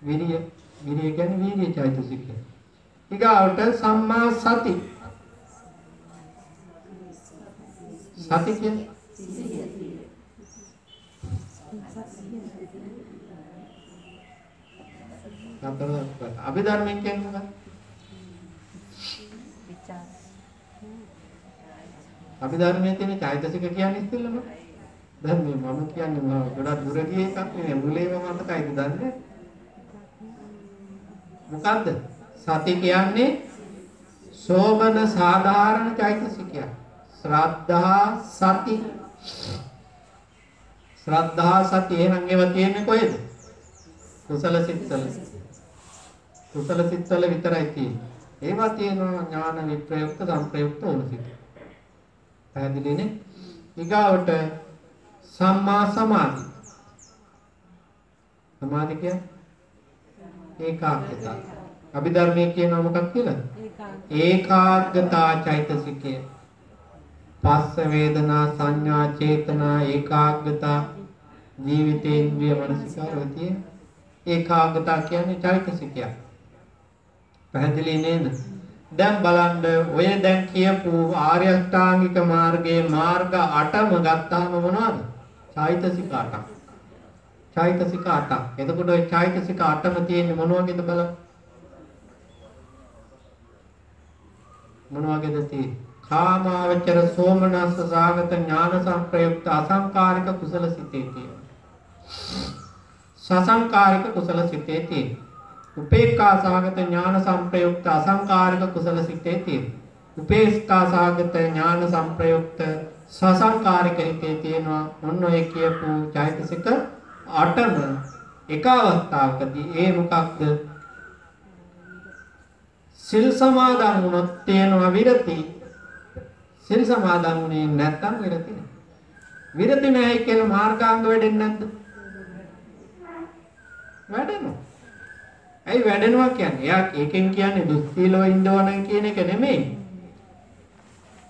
විරිය කියන්නේ වීර්ය චෛතසිකය. ඊගාවට සම්මා සති. සති කියන්නේ අභිධර්මයෙන් කියන්නේ මොකක්ද? විචාර. අභිධර්මයේ තියෙන චෛතසික කියන්නේ ඉතින්ලම. දැන් මේ මම කියන්නේ ගොඩක් දුර ගිය එකක් නෙවෙයි. මුලේම මතකයිද දන්නේ? මොකද්ද? සති කියන්නේ සෝමන සාධාරණ චෛතසිකයක්. ශ්‍රද්ධා සති. ශ්‍රද්ධා සති එහෙනම් ඒවා තියෙන්නේ කොහෙද? කුසල සිත්වල. කුසල සිත්වල විතරයි තියෙන්නේ. ඒවා තියෙනවා ඥාන විප්‍රයුක්ත සංප්‍රයුක්ත ඕන සිත්. පැහැදිලිනේ? ඊගාවට සම්මා සමාධි. සමාධි කියන්නේ ඒකාග්‍රතාව. අභිධර්මයේ කියනවා මොකක්ද කියලා? ඒකාග්‍රතා චෛතසිකය. පස්ස වේදනා සංඥා චේතනා ඒකාග්‍රතා ජීවිතේන්ද්‍රිය මනසිකාරවතිය. ඒකාග්‍රතා කියන්නේ චෛතසිකයක්. පැහැදිලි නේද? දැන් බලන්න ඔය දැන් කියපු ආර්ය අෂ්ටාංගික මාර්ගයේ මාර්ග 8ම ගත්තාම මොනවද? චෛතසික 8ක්. චෛතසික 8ක්. එතකොට ওই චෛතසික 8ම තියෙන්නේ මොන වගේද බලන්න. මොන වගේද තියෙන්නේ? කාමාවචර සෝමනස්ස සාගත ඥාන සංප්‍රයුක්ත අසංකාරික කුසල සිතේ තියෙනවා. සසංකාරික කුසල සිතේ තියෙනවා. උපේක්ඛා සාගත ඥාන සංප්‍රයුක්ත අසංකාරික කුසල සිතේ තියෙනවා. උපේක්ඛා සාගත ඥාන සංප්‍රයුක්ත සසංකාරික හිතේ තියෙනවා. ඔන්න ඔය කියපු චෛතසික 8ම එක අවස්ථාවකදී ඒ මොකක්ද? සිල් සමාදන් වුණොත් තියෙනවා විරති. සිල් සමාදන් වුණේ නැත්නම් විරති නෑ. විරති නැහැ කියලා මාර්ගාංග වැඩෙන්නේ නැද්ද? වැඩෙනවා. ඇයි වැඩෙනවා කියන්නේ? එයා ඒකෙන් කියන්නේ දුස්සීලව ඉන්න ඕන කියන එක නෙමෙයි.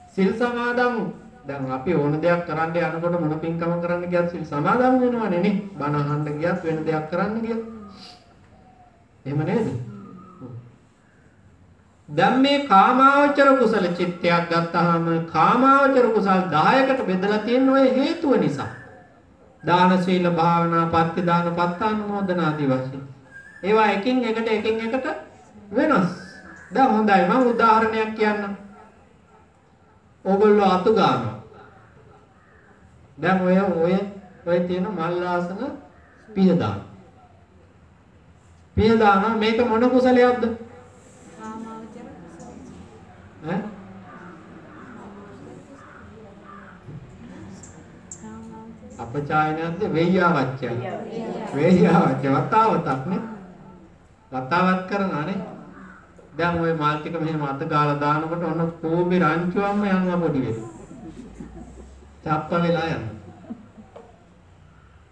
සිල් සමාදන් දැන් අපි ඕන දෙයක් කරන්න යනකොට මොන පින්කම කරන්න ගියත් සිල් සමාදන් වෙනවනේ නේ. බණ අහන්න ගියත් වෙන දෙයක් කරන්න ගියත්. එහෙම නේද? දැන් මේ කාමාවචර කුසල චිත්තයක් ගත්තාම කාමාවචර කුසල් 10කට බෙදලා තියෙන ඔය හේතුව නිසා. දාන සීල භාවනා පත්‍ය දාන පත්තානුමෝදන ආදී වශයෙන්. ඒවා එකින් එකට වෙනස්. දැන් හොඳයි මම උදාහරණයක් කියන්නම්. ඕගොල්ලෝ අතු ගන්නවා. දැන් ඔය තියෙන මල් ආසන පිහ දානවා. පිහ දානවා මේක මොන කුසලයක්ද? අපචායනයක්ද වෙయ్యවච්චය. වෙయ్యවච්චය වතාවතක් නේ. වතාවත් කරනානේ. දැන් ওই මාල් ටික මෙහෙම අත ගාලා දානකොට ඔන්න කෝඹි රංචුවක්ම යනවා පොඩි වෙයි. චප්ප වෙලා යනවා.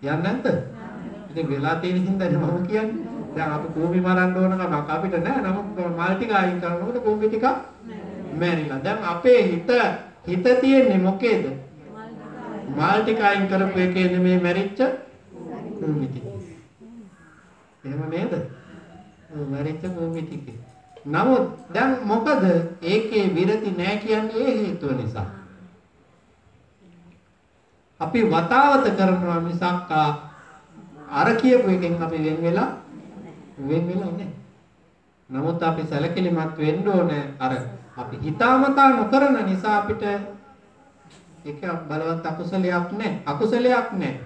යන්නේ නැද්ද? ඉතින් වෙලා තියෙන හින්දානේ මම කියන්නේ. දැන් අපි කෝඹි මරන්න ඕන කමක් අපිට නෑ. නමුත් මාල් ටික අයින් කරනකොට කෝඹි ටික මැරිලා. දැන් අපේ හිත තියෙන්නේ මොකේද? මාල් ටික අයින් කරපු එකේ නෙමේ මැරිච්ච කෝඹි ටික. එහෙම නේද? මැරිච්ච කෝඹි ටික. නමුත් දැන් මොකද ඒකේ විරති නැහැ කියන්නේ ඒ හේතුව නිසා. අපි වතාවත කරනවා මිසක් අර කියපු එකෙන් අපි වෙන වෙලා නැහැ. නමුත් අපි සැලකිලිමත් වෙන්න ඕනේ. අර අපි හිතාමතා නොකරන නිසා අපිට ඒක බලවත් අකුසලයක් නැහැ.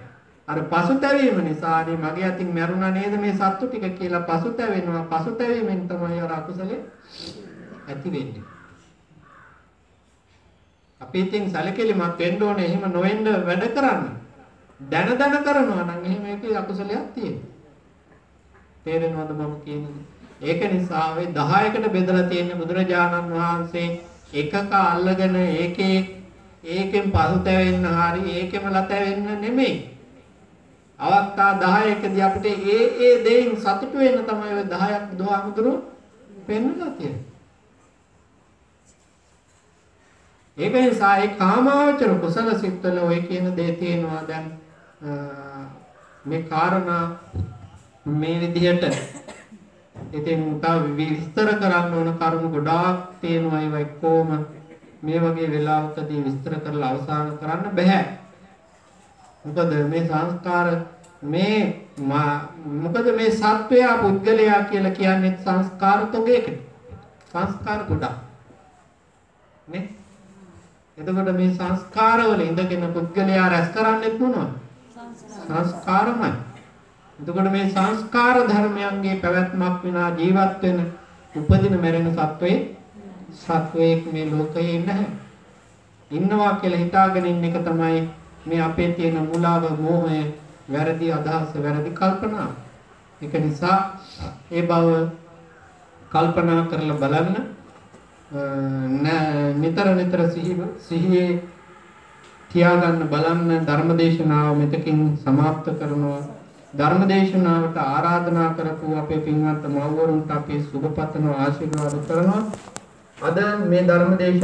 අර පසුතැවීම නිසා මගේ අතින් මැරුණා නේද මේ සත්තු ටික කියලා පසුතැවෙනවා. පසුතැවීමෙන් තමයි අර අකුසලේ ඇති වෙන්නේ. අපි ඉතින් සැලකිලිමත් වෙන්න ඕනේ. එහෙම නොවෙන්න වැඩ කරන්න. දැන කරනවා නම් එහෙම ඒකේ අකුසලයක් තියෙනවා. තේරෙනවද මම කියන්නේ? ඒක නිසා ඔය 10කට බෙදලා තියෙන බුදුරජාණන් වහන්සේ එකක අල්ලගෙන ඒකෙන් පසුතැවෙන්න හරි ඒකෙම ලතැවෙන්න නෙමෙයි. අවස්ථා 10කදී අපිට ඒ දෙයින් සතුටු වෙන්න තමයි ඔය 10ක් බුදුහාමුදුරු පෙන්වලා තියෙන්නේ. ඒක නිසා ඒ කාමාවචර කුසල සිත්වල ඔය කියන දේ තියෙනවා. දැන් මේ කාරණා මේ විදිහට ඉතින් තව විස්තර කරන්න ඕන කරුණු ගොඩාක් තියෙනවා. ඒවා කොහොම මේ වගේ වෙලාවකදී විස්තර කරලා අවසන් කරන්න බෑ. මොකද මේ සංස්කාර මොකද මේ සත්වයා පුද්ගලයා කියලා කියන්නේ සංස්කාර තොගයකට. සංස්කාර ගොඩක් නේ. එතකොට මේ සංස්කාරවල ඉඳගෙන පුද්ගලයා රැස් කරන්නේත් මොනවද? සංස්කාරමයි. එතකොට මේ සංස්කාර ධර්මයන්ගේ පැවැත්මක් විනා ජීවත් වෙන උපදින මැරෙන සත්වයේ මේ ලෝකයේ නැහැ. ඉන්නවා කියලා හිතාගෙන ඉන්න එක තමයි මේ අපේ තියෙන මුලාව, මෝහය, වැරදි අදහස, වැරදි කල්පනා. ඒක නිසා ඒ බව කල්පනා කරලා බලන්න. නිතර සිහියේ තියාගන්න බලන්න. ධර්මදේශනාව මෙතකින් સમાપ્ત කරනවා. ධර්මදේශනාවට ආරාධනා කරපු අපේ පින්වත් මව්වරුන්ට අපි සුබ පතනවා, ආශිර්වාද කරනවා. අද මේ ධර්මදේශ